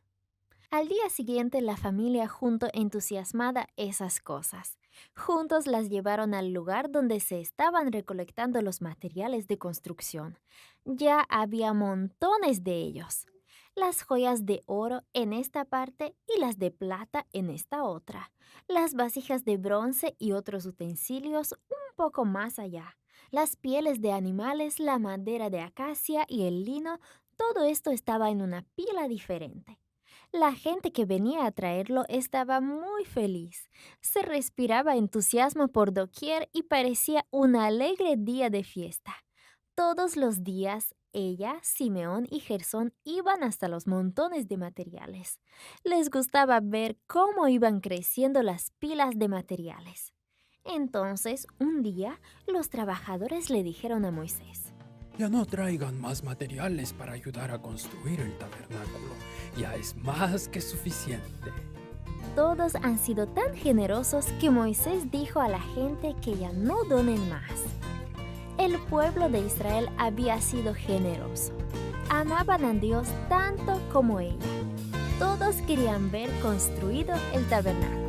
Al día siguiente la familia juntó entusiasmada esas cosas. Juntos las llevaron al lugar donde se estaban recolectando los materiales de construcción. Ya había montones de ellos. Las joyas de oro en esta parte y las de plata en esta otra. Las vasijas de bronce y otros utensilios un poco más allá. Las pieles de animales, la madera de acacia y el lino, todo esto estaba en una pila diferente. La gente que venía a traerlo estaba muy feliz. Se respiraba entusiasmo por doquier y parecía un alegre día de fiesta. Todos los días, ella, Simeón y Gersón iban hasta los montones de materiales. Les gustaba ver cómo iban creciendo las pilas de materiales. Entonces, un día, los trabajadores le dijeron a Moisés: «Ya no traigan más materiales para ayudar a construir el tabernáculo. Ya es más que suficiente». Todos han sido tan generosos que Moisés dijo a la gente que ya no donen más. El pueblo de Israel había sido generoso. Amaban a Dios tanto como ella. Todos querían ver construido el tabernáculo.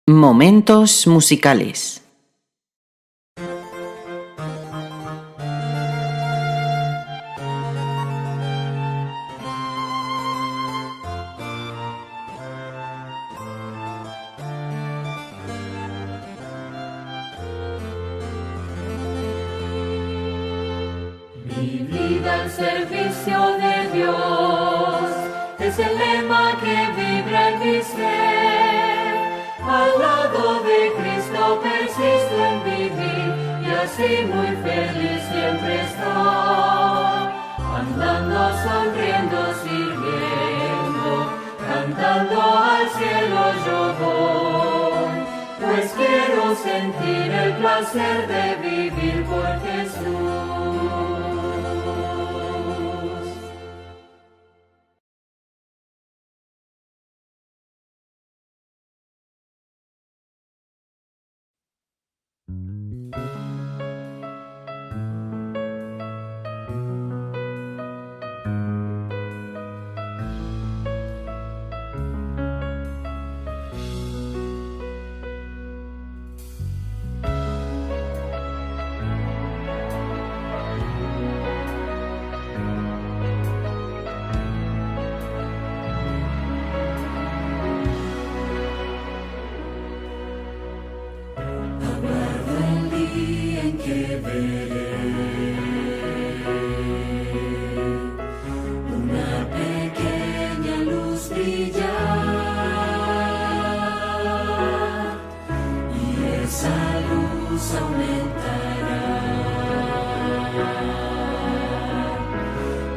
Momentos musicales. Mi vida al servicio de Dios. es el lema que vibra en mi ser. Al lado de Cristo persisto en vivir y así muy feliz siempre estar. Andando, sonriendo, sirviendo, cantando al cielo yo voy, pues quiero sentir el placer de vivir por Jesús. Una pequeña luz brillar y esa luz aumentará.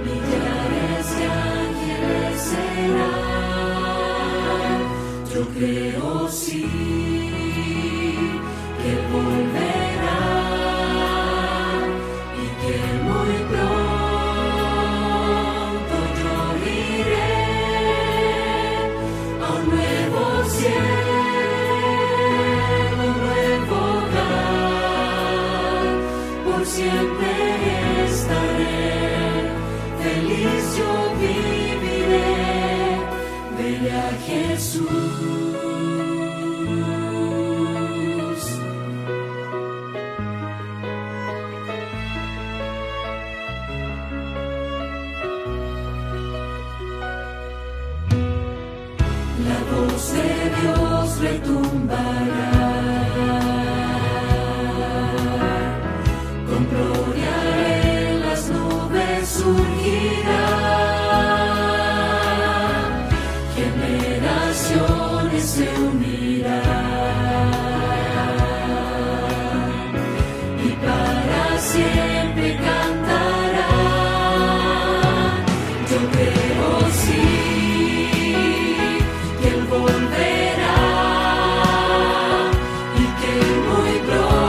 Millares de ángeles serán. Yo creo sí que volverá. Siempre estaré feliz, yo viviré, veré a Jesús. La voz de Dios retumbará. Con gloria en las nubes surgirá, generaciones se unirán y para siempre cantarán. Yo creo sí que Él volverá y que muy pronto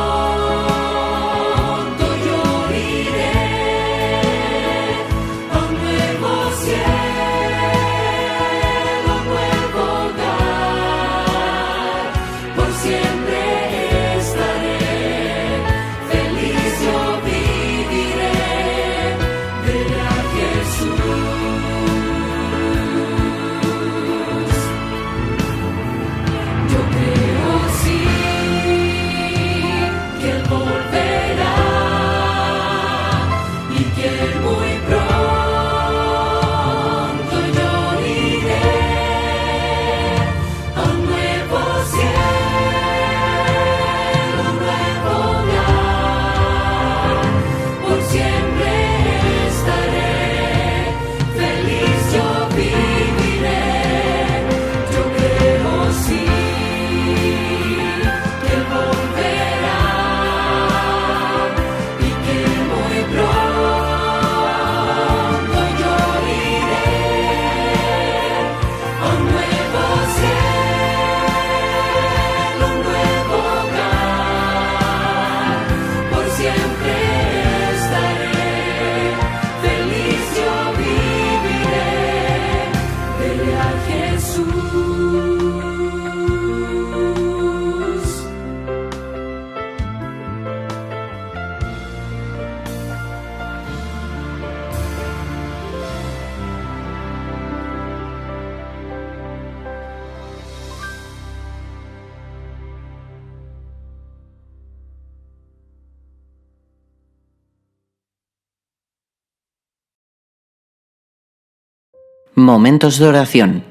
Momentos de oración.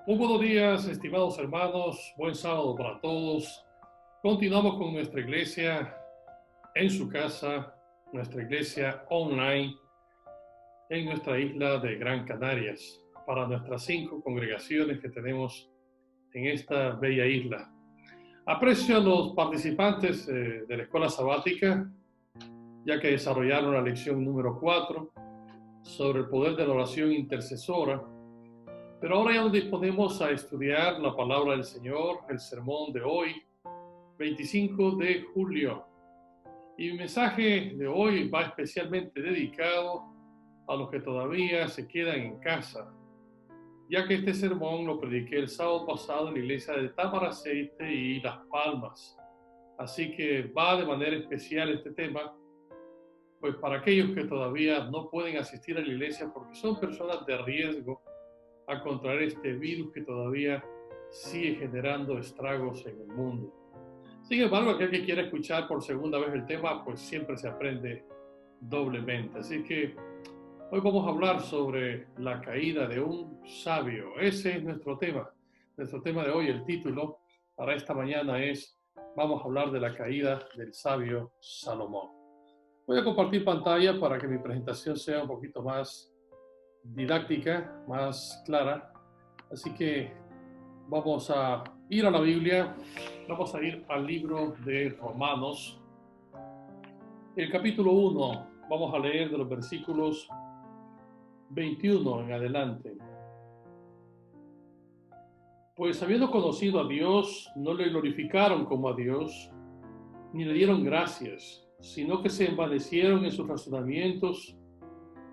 Muy buenos días, estimados hermanos. Buen sábado para todos. Continuamos con nuestra iglesia en su casa, nuestra iglesia online en nuestra isla de Gran Canarias, para nuestras 5 congregaciones que tenemos en esta bella isla. Aprecio a los participantes de la escuela sabática, ya que desarrollaron la lección número 4 sobre el poder de la oración intercesora. Pero ahora ya nos disponemos a estudiar la palabra del Señor, el sermón de hoy, 25 de julio. Y mi mensaje de hoy va especialmente dedicado a los que todavía se quedan en casa, ya que este sermón lo prediqué el sábado pasado en la iglesia de Tamaraceite y Las Palmas. Así que va de manera especial este tema, pues para aquellos que todavía no pueden asistir a la iglesia porque son personas de riesgo a contraer este virus que todavía sigue generando estragos en el mundo. Sin embargo, aquel que quiera escuchar por segunda vez el tema, pues siempre se aprende doblemente. Así que hoy vamos a hablar sobre la caída de un sabio. Ese es nuestro tema. Nuestro tema de hoy, el título para esta mañana es, vamos a hablar de la caída del sabio Salomón. Voy a compartir pantalla para que mi presentación sea un poquito más didáctica, más clara. Así que vamos a ir a la Biblia, vamos a ir al libro de Romanos. El capítulo 1, vamos a leer de los versículos 21 en adelante. Pues habiendo conocido a Dios, no le glorificaron como a Dios, ni le dieron gracias, sino que se envanecieron en sus razonamientos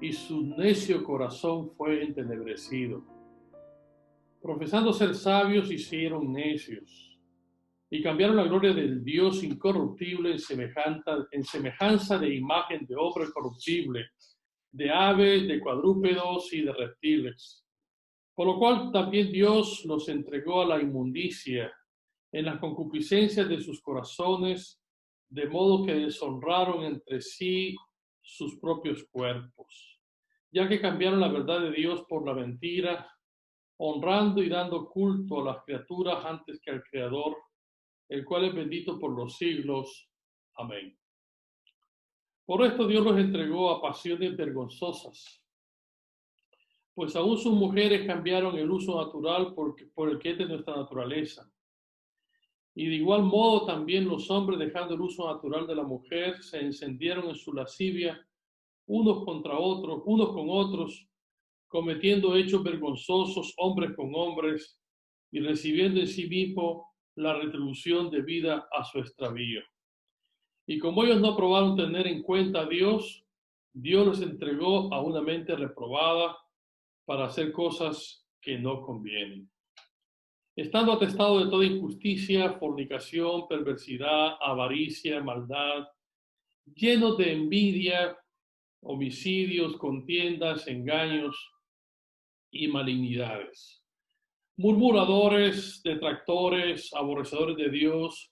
y su necio corazón fue entenebrecido. Profesando ser sabios, hicieron necios y cambiaron la gloria del Dios incorruptible en semejanza de imagen de hombre corruptible, de aves, de cuadrúpedos y de reptiles. Por lo cual también Dios los entregó a la inmundicia en las concupiscencias de sus corazones, de modo que deshonraron entre sí sus propios cuerpos, ya que cambiaron la verdad de Dios por la mentira, honrando y dando culto a las criaturas antes que al Creador, el cual es bendito por los siglos. Amén. Por esto Dios los entregó a pasiones vergonzosas, pues aún sus mujeres cambiaron el uso natural por el que es de nuestra naturaleza. Y de igual modo también los hombres, dejando el uso natural de la mujer, se encendieron en su lascivia unos con otros, cometiendo hechos vergonzosos hombres con hombres y recibiendo en sí mismo la retribución debida a su extravío. Y como ellos no aprobaron tener en cuenta a Dios, Dios los entregó a una mente reprobada para hacer cosas que no convienen. Estando atestados de toda injusticia, fornicación, perversidad, avaricia, maldad, llenos de envidia, homicidios, contiendas, engaños y malignidades. Murmuradores, detractores, aborrecedores de Dios,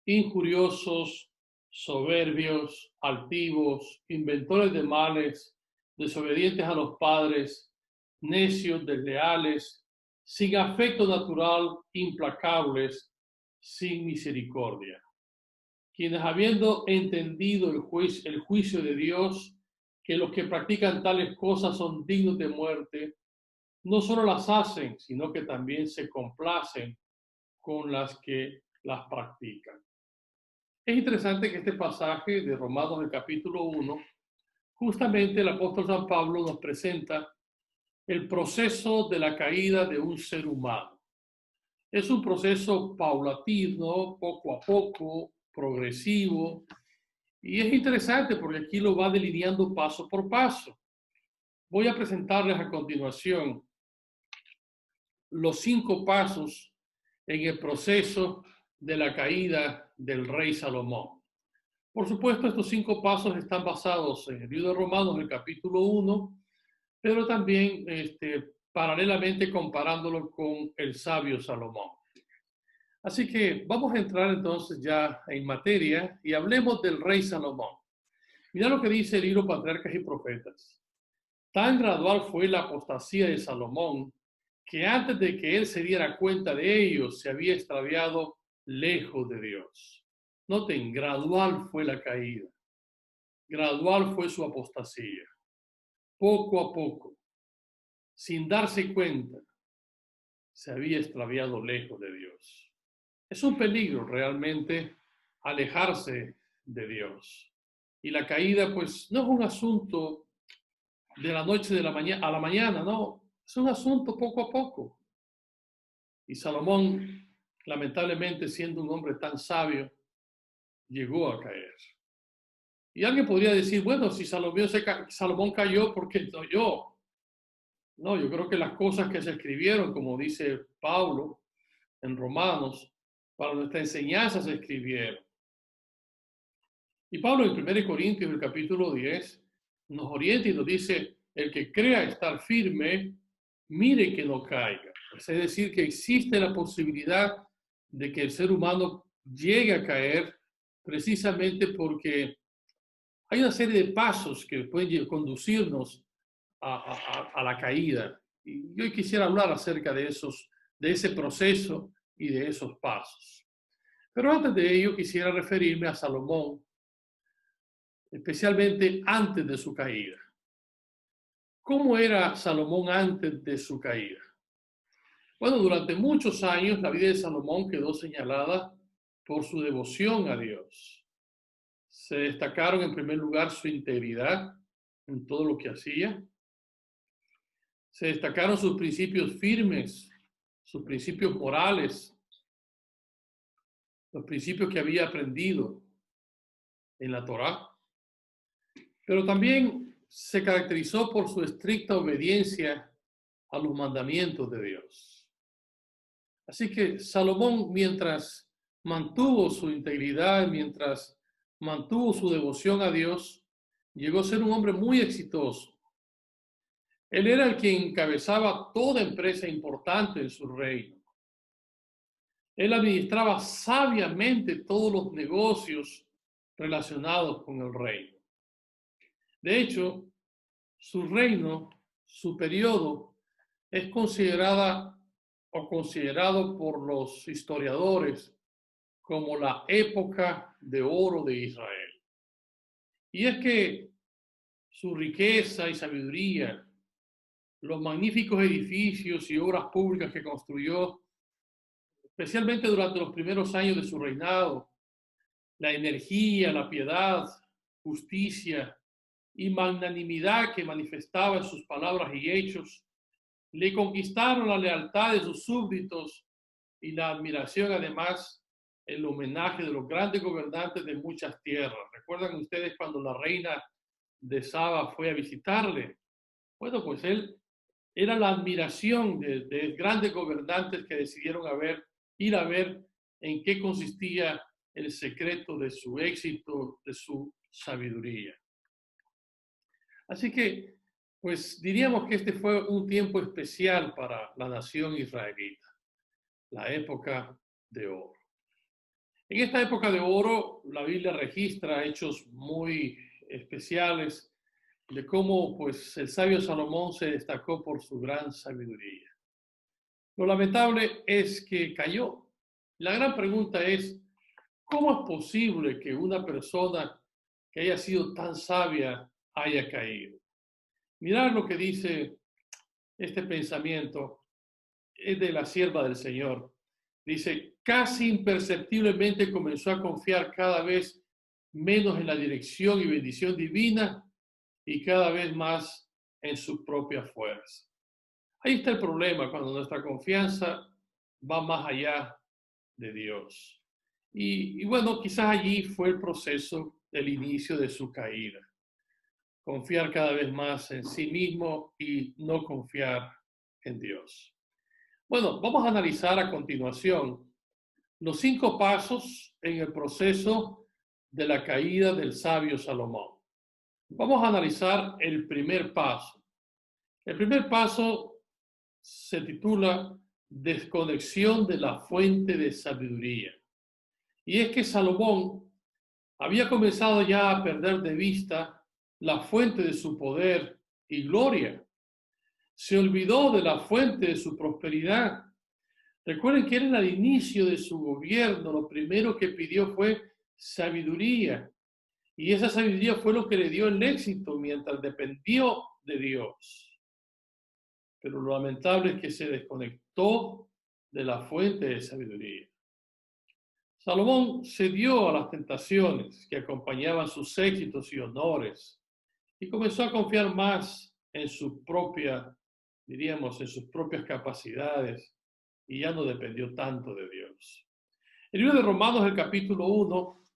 injuriosos, soberbios, altivos, inventores de males, desobedientes a los padres, necios, desleales, sin afecto natural, implacables, sin misericordia. Quienes habiendo entendido el juicio de Dios, que los que practican tales cosas son dignos de muerte, no solo las hacen, sino que también se complacen con las que las practican. Es interesante que este pasaje de Romanos, el capítulo 1, justamente el apóstol San Pablo nos presenta el proceso de la caída de un ser humano. Es un proceso paulatino, poco a poco, progresivo, y es interesante porque aquí lo va delineando paso por paso. Voy a presentarles a continuación los 5 pasos en el proceso de la caída del rey Salomón. Por supuesto, estos 5 pasos están basados en el libro de Romanos, el capítulo 1, pero también paralelamente comparándolo con el sabio Salomón. Así que vamos a entrar entonces ya en materia y hablemos del rey Salomón. Mira lo que dice el libro Patriarcas y Profetas. Tan gradual fue la apostasía de Salomón que antes de que él se diera cuenta de ello, se había extraviado lejos de Dios. Noten, gradual fue la caída, gradual fue su apostasía. Poco a poco, sin darse cuenta, se había extraviado lejos de Dios. Es un peligro realmente alejarse de Dios. Y la caída, pues, no es un asunto de la noche a la mañana, no. Es un asunto poco a poco. Y Salomón, lamentablemente, siendo un hombre tan sabio, llegó a caer. Y alguien podría decir, bueno, si Salomón cayó, ¿por qué no yo? No, yo creo que las cosas que se escribieron, como dice Pablo en Romanos, para nuestra enseñanza se escribieron. Y Pablo en 1 Corintios, el capítulo 10, nos orienta y nos dice, el que crea estar firme, mire que no caiga. Es decir, que existe la posibilidad de que el ser humano llegue a caer precisamente porque hay una serie de pasos que pueden conducirnos a la caída. Y yo quisiera hablar acerca de ese proceso y de esos pasos. Pero antes de ello quisiera referirme a Salomón, especialmente antes de su caída. ¿Cómo era Salomón antes de su caída? Bueno, durante muchos años la vida de Salomón quedó señalada por su devoción a Dios. Se destacaron en primer lugar su integridad en todo lo que hacía. Se destacaron sus principios firmes, sus principios morales, los principios que había aprendido en la Torá. Pero también se caracterizó por su estricta obediencia a los mandamientos de Dios. Así que Salomón, mientras mantuvo su integridad, mientras mantuvo su devoción a Dios, llegó a ser un hombre muy exitoso. Él era el que encabezaba toda empresa importante en su reino. Él administraba sabiamente todos los negocios relacionados con el reino. De hecho, su reino, su periodo, es considerado por los historiadores como la época de oro de Israel. Y es que su riqueza y sabiduría, los magníficos edificios y obras públicas que construyó, especialmente durante los primeros años de su reinado, la energía, la piedad, justicia y magnanimidad que manifestaba en sus palabras y hechos, le conquistaron la lealtad de sus súbditos y la admiración, además, el homenaje de los grandes gobernantes de muchas tierras. ¿Recuerdan ustedes cuando la reina de Saba fue a visitarle? Bueno, pues él era la admiración de grandes gobernantes que decidieron ir a ver en qué consistía el secreto de su éxito, de su sabiduría. Así que, pues diríamos que este fue un tiempo especial para la nación israelita, la época de oro. En esta época de oro, la Biblia registra hechos muy especiales de cómo pues, el sabio Salomón se destacó por su gran sabiduría. Lo lamentable es que cayó. La gran pregunta es, ¿cómo es posible que una persona que haya sido tan sabia haya caído? Mirad lo que dice este pensamiento, es de la sierva del Señor. Dice, casi imperceptiblemente comenzó a confiar cada vez menos en la dirección y bendición divina y cada vez más en su propia fuerza. Ahí está el problema, cuando nuestra confianza va más allá de Dios. Y bueno, quizás allí fue el proceso del inicio de su caída. Confiar cada vez más en sí mismo y no confiar en Dios. Bueno, vamos a analizar a continuación los 5 pasos en el proceso de la caída del sabio Salomón. Vamos a analizar el primer paso. El primer paso se titula Desconexión de la fuente de sabiduría. Y es que Salomón había comenzado ya a perder de vista la fuente de su poder y gloria. Se olvidó de la fuente de su prosperidad. Recuerden que él en el inicio de su gobierno, lo primero que pidió fue sabiduría. Y esa sabiduría fue lo que le dio el éxito mientras dependió de Dios. Pero lo lamentable es que se desconectó de la fuente de sabiduría. Salomón cedió a las tentaciones que acompañaban sus éxitos y honores y comenzó a confiar más en su propia, diríamos, en sus propias capacidades y ya no dependió tanto de Dios. El libro de Romanos, el capítulo 1,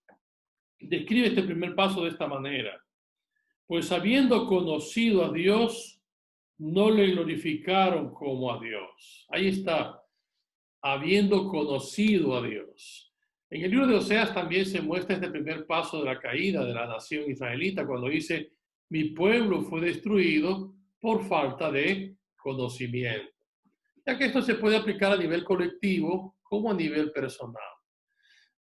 describe este primer paso de esta manera. Pues habiendo conocido a Dios, no le glorificaron como a Dios. Ahí está, habiendo conocido a Dios. En el libro de Oseas también se muestra este primer paso de la caída de la nación israelita, cuando dice, mi pueblo fue destruido por falta de conocimiento. Ya que esto se puede aplicar a nivel colectivo como a nivel personal.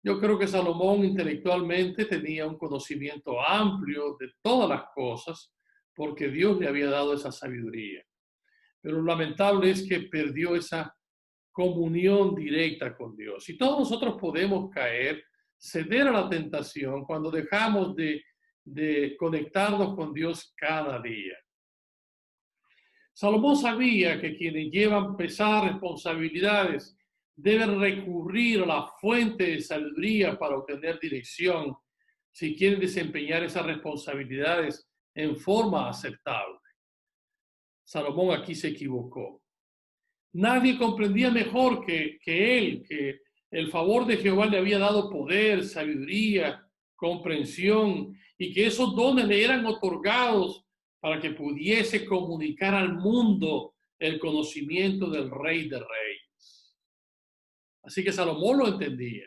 Yo creo que Salomón intelectualmente tenía un conocimiento amplio de todas las cosas porque Dios le había dado esa sabiduría. Pero lo lamentable es que perdió esa comunión directa con Dios. Y todos nosotros podemos caer, ceder a la tentación cuando dejamos de conectarnos con Dios cada día. Salomón sabía que quienes llevan pesadas responsabilidades deben recurrir a la fuente de sabiduría para obtener dirección si quieren desempeñar esas responsabilidades en forma aceptable. Salomón aquí se equivocó. Nadie comprendía mejor que él que el favor de Jehová le había dado poder, sabiduría, comprensión y que esos dones le eran otorgados para que pudiese comunicar al mundo el conocimiento del Rey de Reyes. Así que Salomón lo entendía.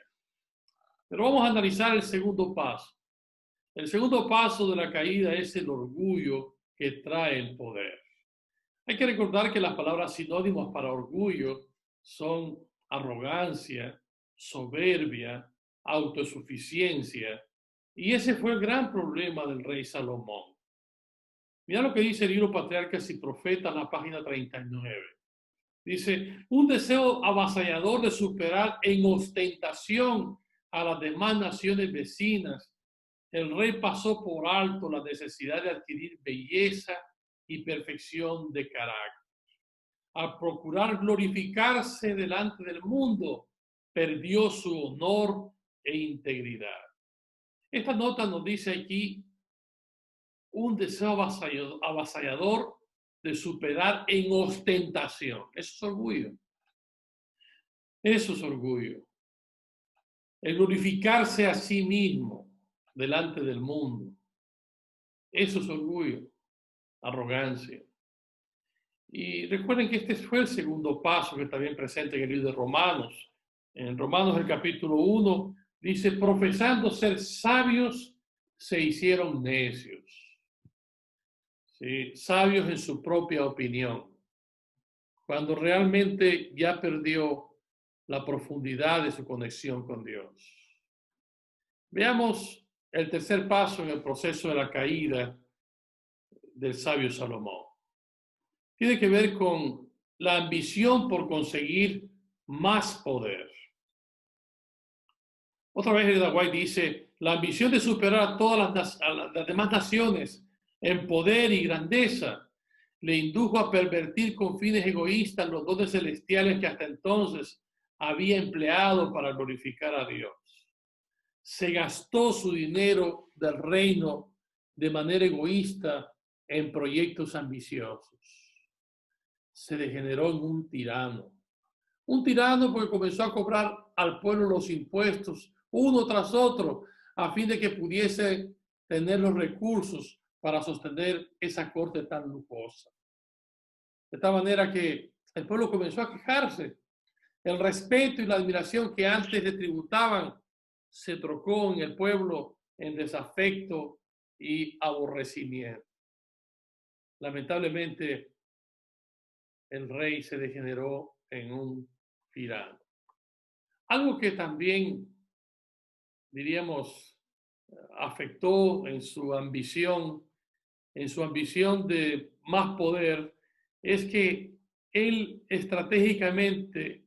Pero vamos a analizar el segundo paso. El segundo paso de la caída es el orgullo que trae el poder. Hay que recordar que las palabras sinónimas para orgullo son arrogancia, soberbia, autosuficiencia. Y ese fue el gran problema del rey Salomón. Mira lo que dice el libro Patriarcas y Profetas en la página 39. Dice, un deseo avasallador de superar en ostentación a las demás naciones vecinas. El rey pasó por alto la necesidad de adquirir belleza y perfección de carácter. Al procurar glorificarse delante del mundo, perdió su honor e integridad. Esta nota nos dice aquí un deseo avasallador de superar en ostentación. Eso es orgullo. Eso es orgullo. El glorificarse a sí mismo delante del mundo. Eso es orgullo, arrogancia. Y recuerden que este fue el segundo paso que también presenta en el libro de Romanos. En Romanos el capítulo 1 dice, profesando ser sabios, se hicieron necios. ¿Sí? Sabios en su propia opinión. Cuando realmente ya perdió la profundidad de su conexión con Dios. Veamos el tercer paso en el proceso de la caída del sabio Salomón. Tiene que ver con la ambición por conseguir más poder. Otra vez Ellen White dice, la ambición de superar a todas las demás naciones en poder y grandeza le indujo a pervertir con fines egoístas los dones celestiales que hasta entonces había empleado para glorificar a Dios. Se gastó su dinero del reino de manera egoísta en proyectos ambiciosos. Se degeneró en un tirano. Un tirano porque comenzó a cobrar al pueblo los impuestos uno tras otro a fin de que pudiese tener los recursos para sostener esa corte tan lujosa. De tal manera que el pueblo comenzó a quejarse. El respeto y la admiración que antes le tributaban se trocó en el pueblo en desafecto y aborrecimiento. Lamentablemente, el rey se degeneró en un tirano. Algo que también, diríamos, afectó en su ambición de más poder, es que él estratégicamente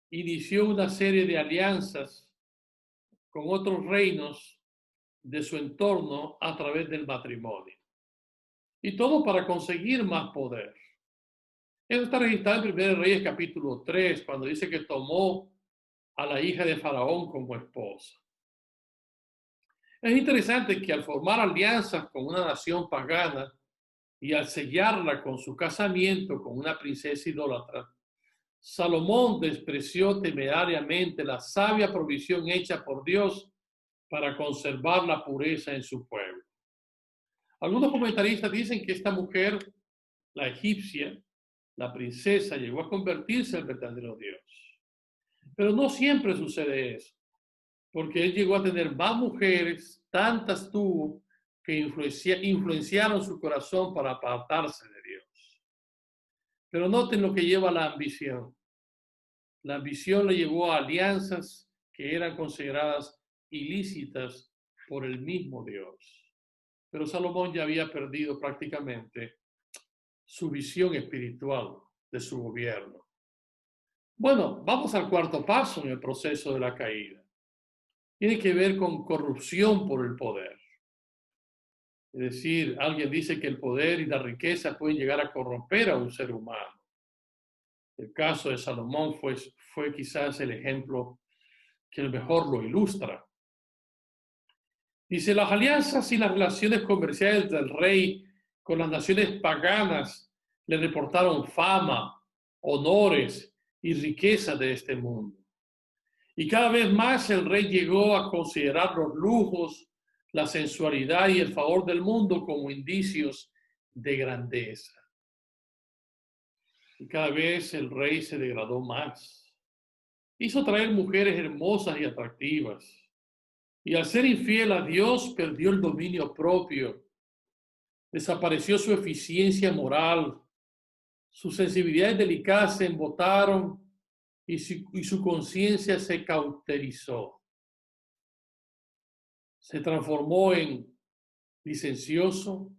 inició una serie de alianzas con otros reinos de su entorno a través del matrimonio. Y todo para conseguir más poder. Eso está registrado en 1 Reyes capítulo 3, cuando dice que tomó a la hija de Faraón como esposa. Es interesante que al formar alianzas con una nación pagana y al sellarla con su casamiento con una princesa idólatra, Salomón despreció temerariamente la sabia provisión hecha por Dios para conservar la pureza en su pueblo. Algunos comentaristas dicen que esta mujer, la egipcia, la princesa, llegó a convertirse en el verdadero Dios. Pero no siempre sucede eso, porque él llegó a tener más mujeres, tantas tuvo, que influenciaron su corazón para apartarse de Dios. Pero noten lo que lleva a la ambición. La ambición le llevó a alianzas que eran consideradas ilícitas por el mismo Dios. Pero Salomón ya había perdido prácticamente su visión espiritual de su gobierno. Bueno, vamos al cuarto paso en el proceso de la caída. Tiene que ver con corrupción por el poder. Es decir, alguien dice que el poder y la riqueza pueden llegar a corromper a un ser humano. El caso de Salomón fue quizás el ejemplo que mejor lo ilustra. Dice, las alianzas y las relaciones comerciales del rey con las naciones paganas le reportaron fama, honores y riqueza de este mundo. Y cada vez más el rey llegó a considerar los lujos, la sensualidad y el favor del mundo como indicios de grandeza. Y cada vez el rey se degradó más. Hizo traer mujeres hermosas y atractivas. Y al ser infiel a Dios, perdió el dominio propio. Desapareció su eficiencia moral. Sus sensibilidades delicadas se embotaron y su conciencia se cauterizó. Se transformó en licencioso,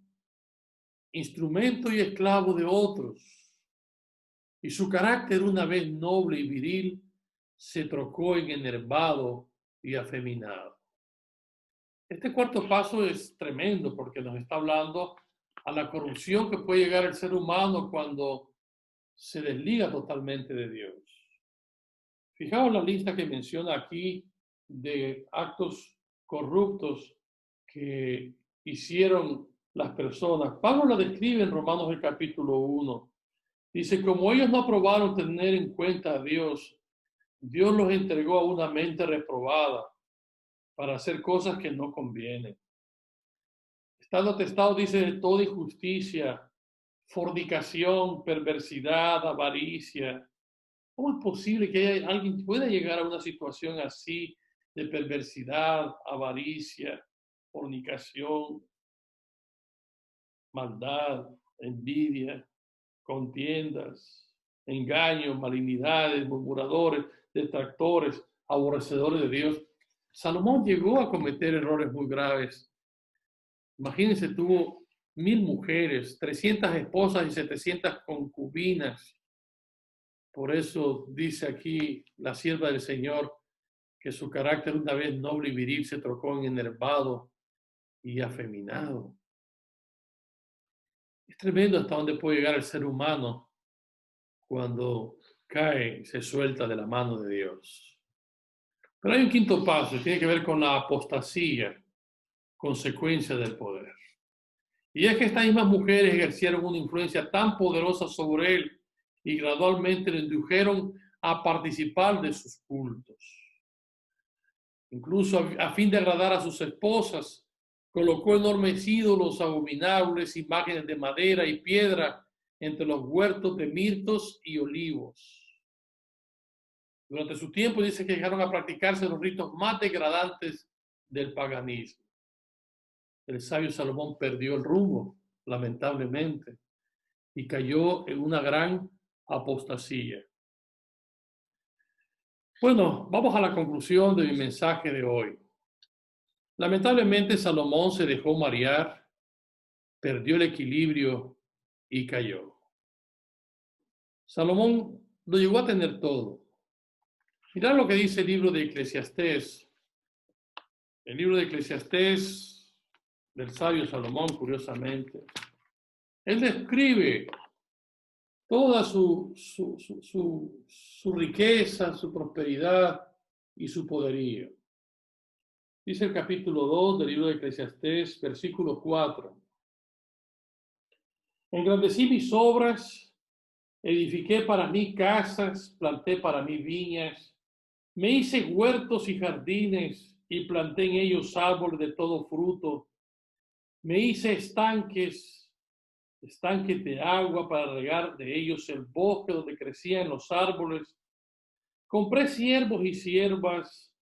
instrumento y esclavo de otros. Y su carácter, una vez noble y viril, se trocó en enervado y afeminado. Este cuarto paso es tremendo porque nos está hablando a la corrupción que puede llegar al ser humano cuando se desliga totalmente de Dios. Fijaos la lista que menciona aquí de actos corruptos que hicieron las personas. Pablo la describe en Romanos el capítulo 1. Dice, como ellos no aprobaron tener en cuenta a Dios, Dios los entregó a una mente reprobada para hacer cosas que no convienen. Estando atestado, dice, de toda injusticia, fornicación, perversidad, avaricia. ¿Cómo es posible que alguien pueda llegar a una situación así de perversidad, avaricia, fornicación, maldad, envidia, contiendas, engaños, malignidades, murmuradores, detractores, aborrecedores de Dios? Salomón llegó a cometer errores muy graves. Imagínense, tuvo 1000 mujeres, 300 esposas y 700 concubinas. Por eso dice aquí la sierva del Señor que su carácter, una vez noble y viril, se trocó en enervado y afeminado. Es tremendo hasta dónde puede llegar el ser humano cuando cae y se suelta de la mano de Dios. Pero hay un quinto paso, y tiene que ver con la apostasía, consecuencia del poder. Y es que estas mismas mujeres ejercieron una influencia tan poderosa sobre él y gradualmente le indujeron a participar de sus cultos. Incluso a fin de agradar a sus esposas, colocó enormes ídolos abominables, imágenes de madera y piedra entre los huertos de mirtos y olivos. Durante su tiempo dice que llegaron a practicarse los ritos más degradantes del paganismo. El sabio Salomón perdió el rumbo, lamentablemente, y cayó en una gran apostasía. Bueno, vamos a la conclusión de mi mensaje de hoy. Lamentablemente Salomón se dejó marear, perdió el equilibrio y cayó. Salomón lo llegó a tener todo. Mirad lo que dice el libro de Eclesiastés. El libro de Eclesiastés del sabio Salomón, curiosamente. Él describe toda su riqueza, su prosperidad y su poderío. Dice el capítulo 2 del libro de Eclesiastés, versículo 4. Engrandecí mis obras, edifiqué para mí casas, planté para mí viñas, me hice huertos y jardines y planté en ellos árboles de todo fruto. Me hice estanques de agua para regar de ellos el bosque donde crecían los árboles. Compré siervos y siervas,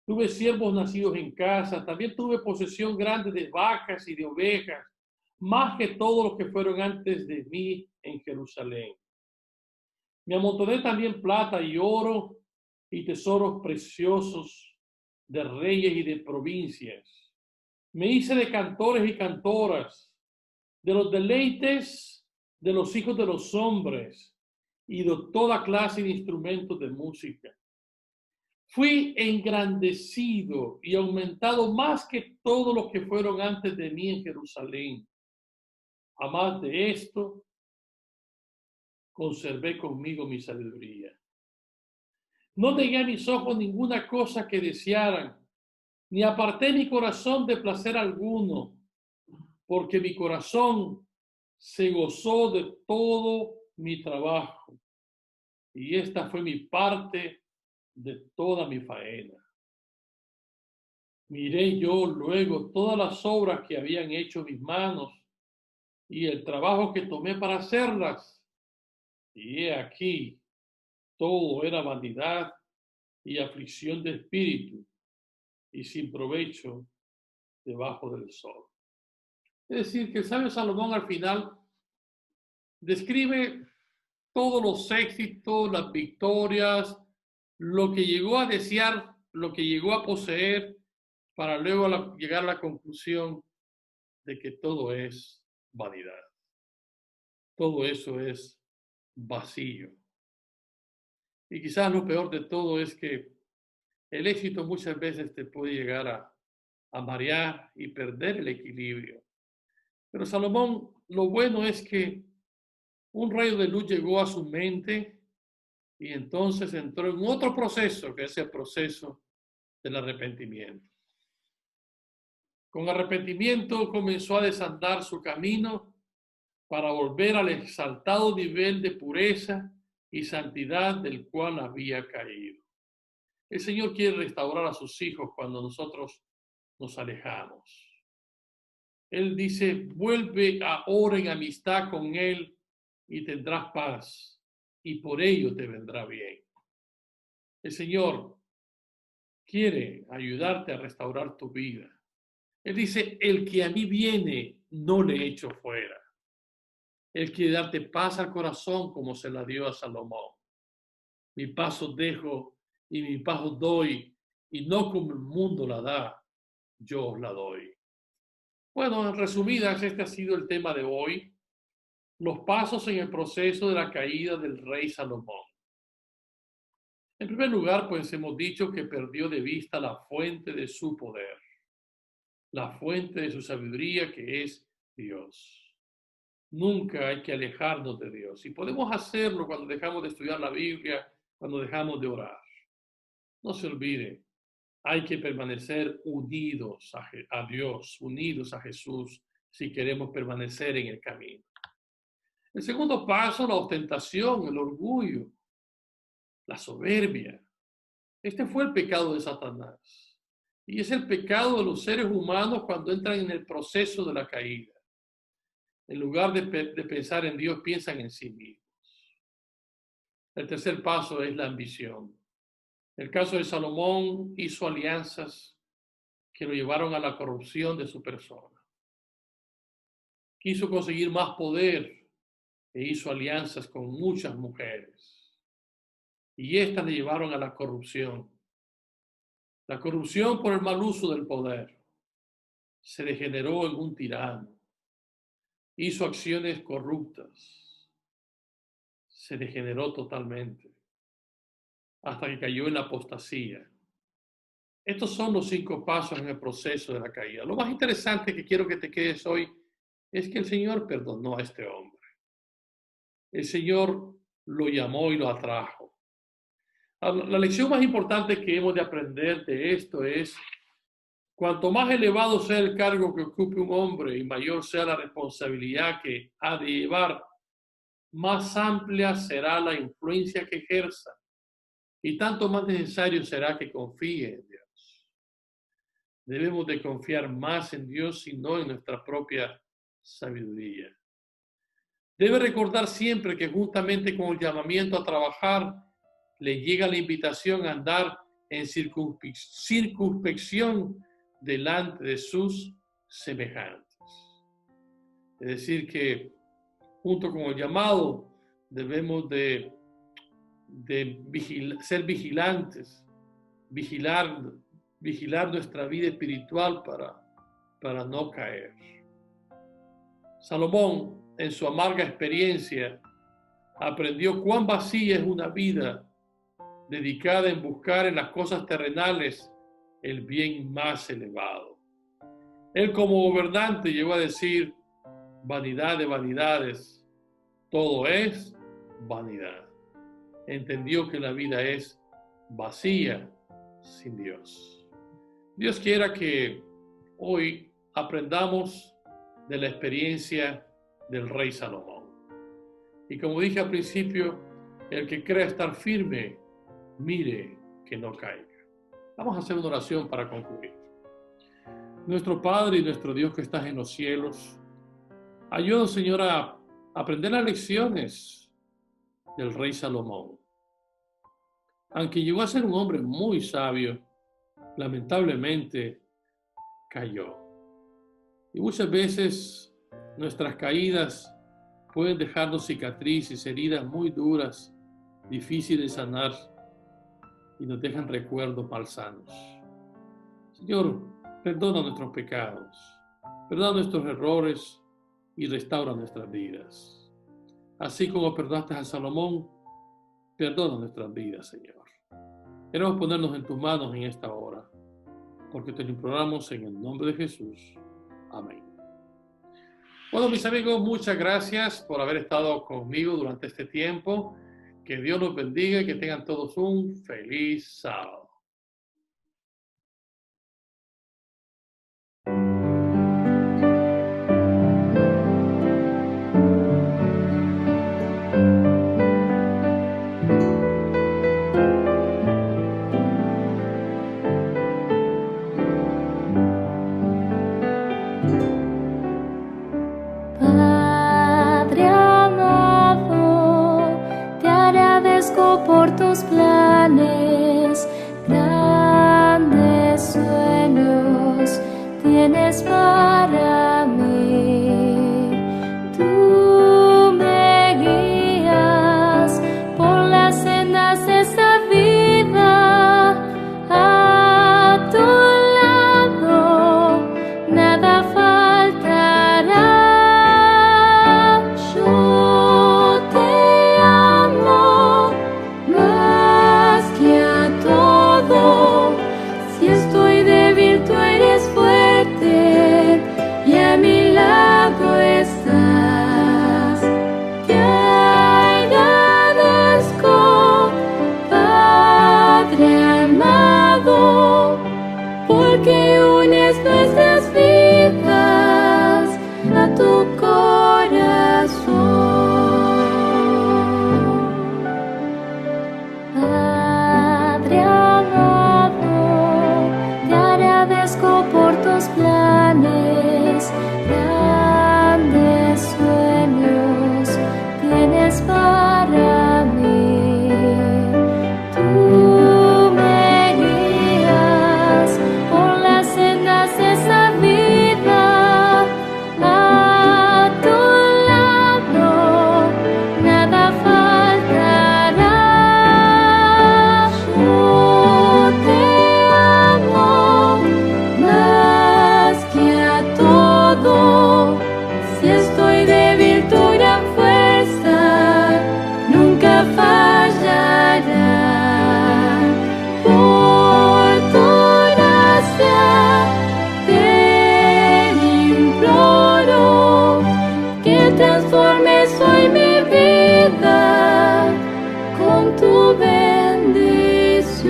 tuve siervos nacidos en casa, también tuve posesión grande de vacas y de ovejas, más que todos los que fueron antes de mí en Jerusalén. Me amontoné también plata y oro y tesoros preciosos de reyes y de provincias. Me hice de cantores y cantoras, de los deleites de los hijos de los hombres y de toda clase de instrumentos de música. Fui engrandecido y aumentado más que todos los que fueron antes de mí en Jerusalén. A más de esto, conservé conmigo mi sabiduría. No negué a mis ojos ninguna cosa que desearan, ni aparté mi corazón de placer alguno, porque mi corazón se gozó de todo mi trabajo, y esta fue mi parte de toda mi faena. Miré yo luego todas las obras que habían hecho mis manos, y el trabajo que tomé para hacerlas, y he aquí, todo era vanidad y aflicción de espíritu, y sin provecho debajo del sol. Es decir, que el sabio Salomón al final describe todos los éxitos, las victorias, lo que llegó a desear, lo que llegó a poseer, para luego llegar a la conclusión de que todo es vanidad. Todo eso es vacío. Y quizás lo peor de todo es que el éxito muchas veces te puede llegar a marear y perder el equilibrio. Pero Salomón, lo bueno es que un rayo de luz llegó a su mente y entonces entró en otro proceso, que es el proceso del arrepentimiento. Con arrepentimiento comenzó a desandar su camino para volver al exaltado nivel de pureza y santidad del cual había caído. El Señor quiere restaurar a sus hijos cuando nosotros nos alejamos. Él dice, vuelve ahora en amistad con Él y tendrás paz, y por ello te vendrá bien. El Señor quiere ayudarte a restaurar tu vida. Él dice, el que a mí viene, no le echo fuera. Él quiere darte paz al corazón como se la dio a Salomón. Mi paz os dejo y mi paz os doy, y no como el mundo la da, yo os la doy. Bueno, en resumidas, este ha sido el tema de hoy. Los pasos en el proceso de la caída del rey Salomón. En primer lugar, pues hemos dicho que perdió de vista la fuente de su poder, la fuente de su sabiduría, que es Dios. Nunca hay que alejarnos de Dios. Y podemos hacerlo cuando dejamos de estudiar la Biblia, cuando dejamos de orar. No se olvide, hay que permanecer unidos a Dios, unidos a Jesús, si queremos permanecer en el camino. El segundo paso, la ostentación, el orgullo, la soberbia. Este fue el pecado de Satanás. Y es el pecado de los seres humanos cuando entran en el proceso de la caída. En lugar de pensar en Dios, piensan en sí mismos. El tercer paso es la ambición. El caso de Salomón hizo alianzas que lo llevaron a la corrupción de su persona. Quiso conseguir más poder e hizo alianzas con muchas mujeres. Y estas le llevaron a la corrupción. La corrupción por el mal uso del poder. Se degeneró en un tirano. Hizo acciones corruptas. se degeneró totalmente, hasta que cayó en la apostasía. Estos son los 5 pasos en el proceso de la caída. Lo más interesante que quiero que te quedes hoy es que el Señor perdonó a este hombre. El Señor lo llamó y lo atrajo. La lección más importante que hemos de aprender de esto es: cuanto más elevado sea el cargo que ocupe un hombre y mayor sea la responsabilidad que ha de llevar, más amplia será la influencia que ejerza y tanto más necesario será que confíe en Dios. Debemos de confiar más en Dios y no en nuestra propia sabiduría. Debe recordar siempre que juntamente con el llamamiento a trabajar, le llega la invitación a andar en circunspección delante de sus semejantes. Es decir, que junto con el llamado debemos de ser vigilantes, vigilar nuestra vida espiritual para no caer. Salomón, en su amarga experiencia, aprendió cuán vacía es una vida dedicada en buscar en las cosas terrenales el bien más elevado. Él, como gobernante, llegó a decir: vanidad de vanidades, todo es vanidad. Entendió que la vida es vacía sin Dios. Dios quiera que hoy aprendamos de la experiencia del rey Salomón. Y como dije al principio, el que crea estar firme, mire que no caiga. Vamos a hacer una oración para concluir. Nuestro Padre y nuestro Dios que estás en los cielos, ayúdanos, Señor, a aprender las lecciones del rey Salomón. Aunque llegó a ser un hombre muy sabio, lamentablemente cayó. Y muchas veces nuestras caídas pueden dejarnos cicatrices, heridas muy duras, difíciles de sanar, y nos dejan recuerdos malsanos. Señor, perdona nuestros pecados, perdona nuestros errores y restaura nuestras vidas. Así como perdonaste a Salomón, perdona nuestras vidas, Señor. Queremos ponernos en tus manos en esta hora, porque te lo imploramos en el nombre de Jesús. Amén. Bueno, mis amigos, muchas gracias por haber estado conmigo durante este tiempo. Que Dios los bendiga y que tengan todos un feliz sábado. Por tus planes, grandes sueños tienes para mí. Tú me guías por las sendas de esta vida. A tu lado nada faltará. Yo te amo más que a todo. Si estoy débil, tú eres fuerte, y a bendición.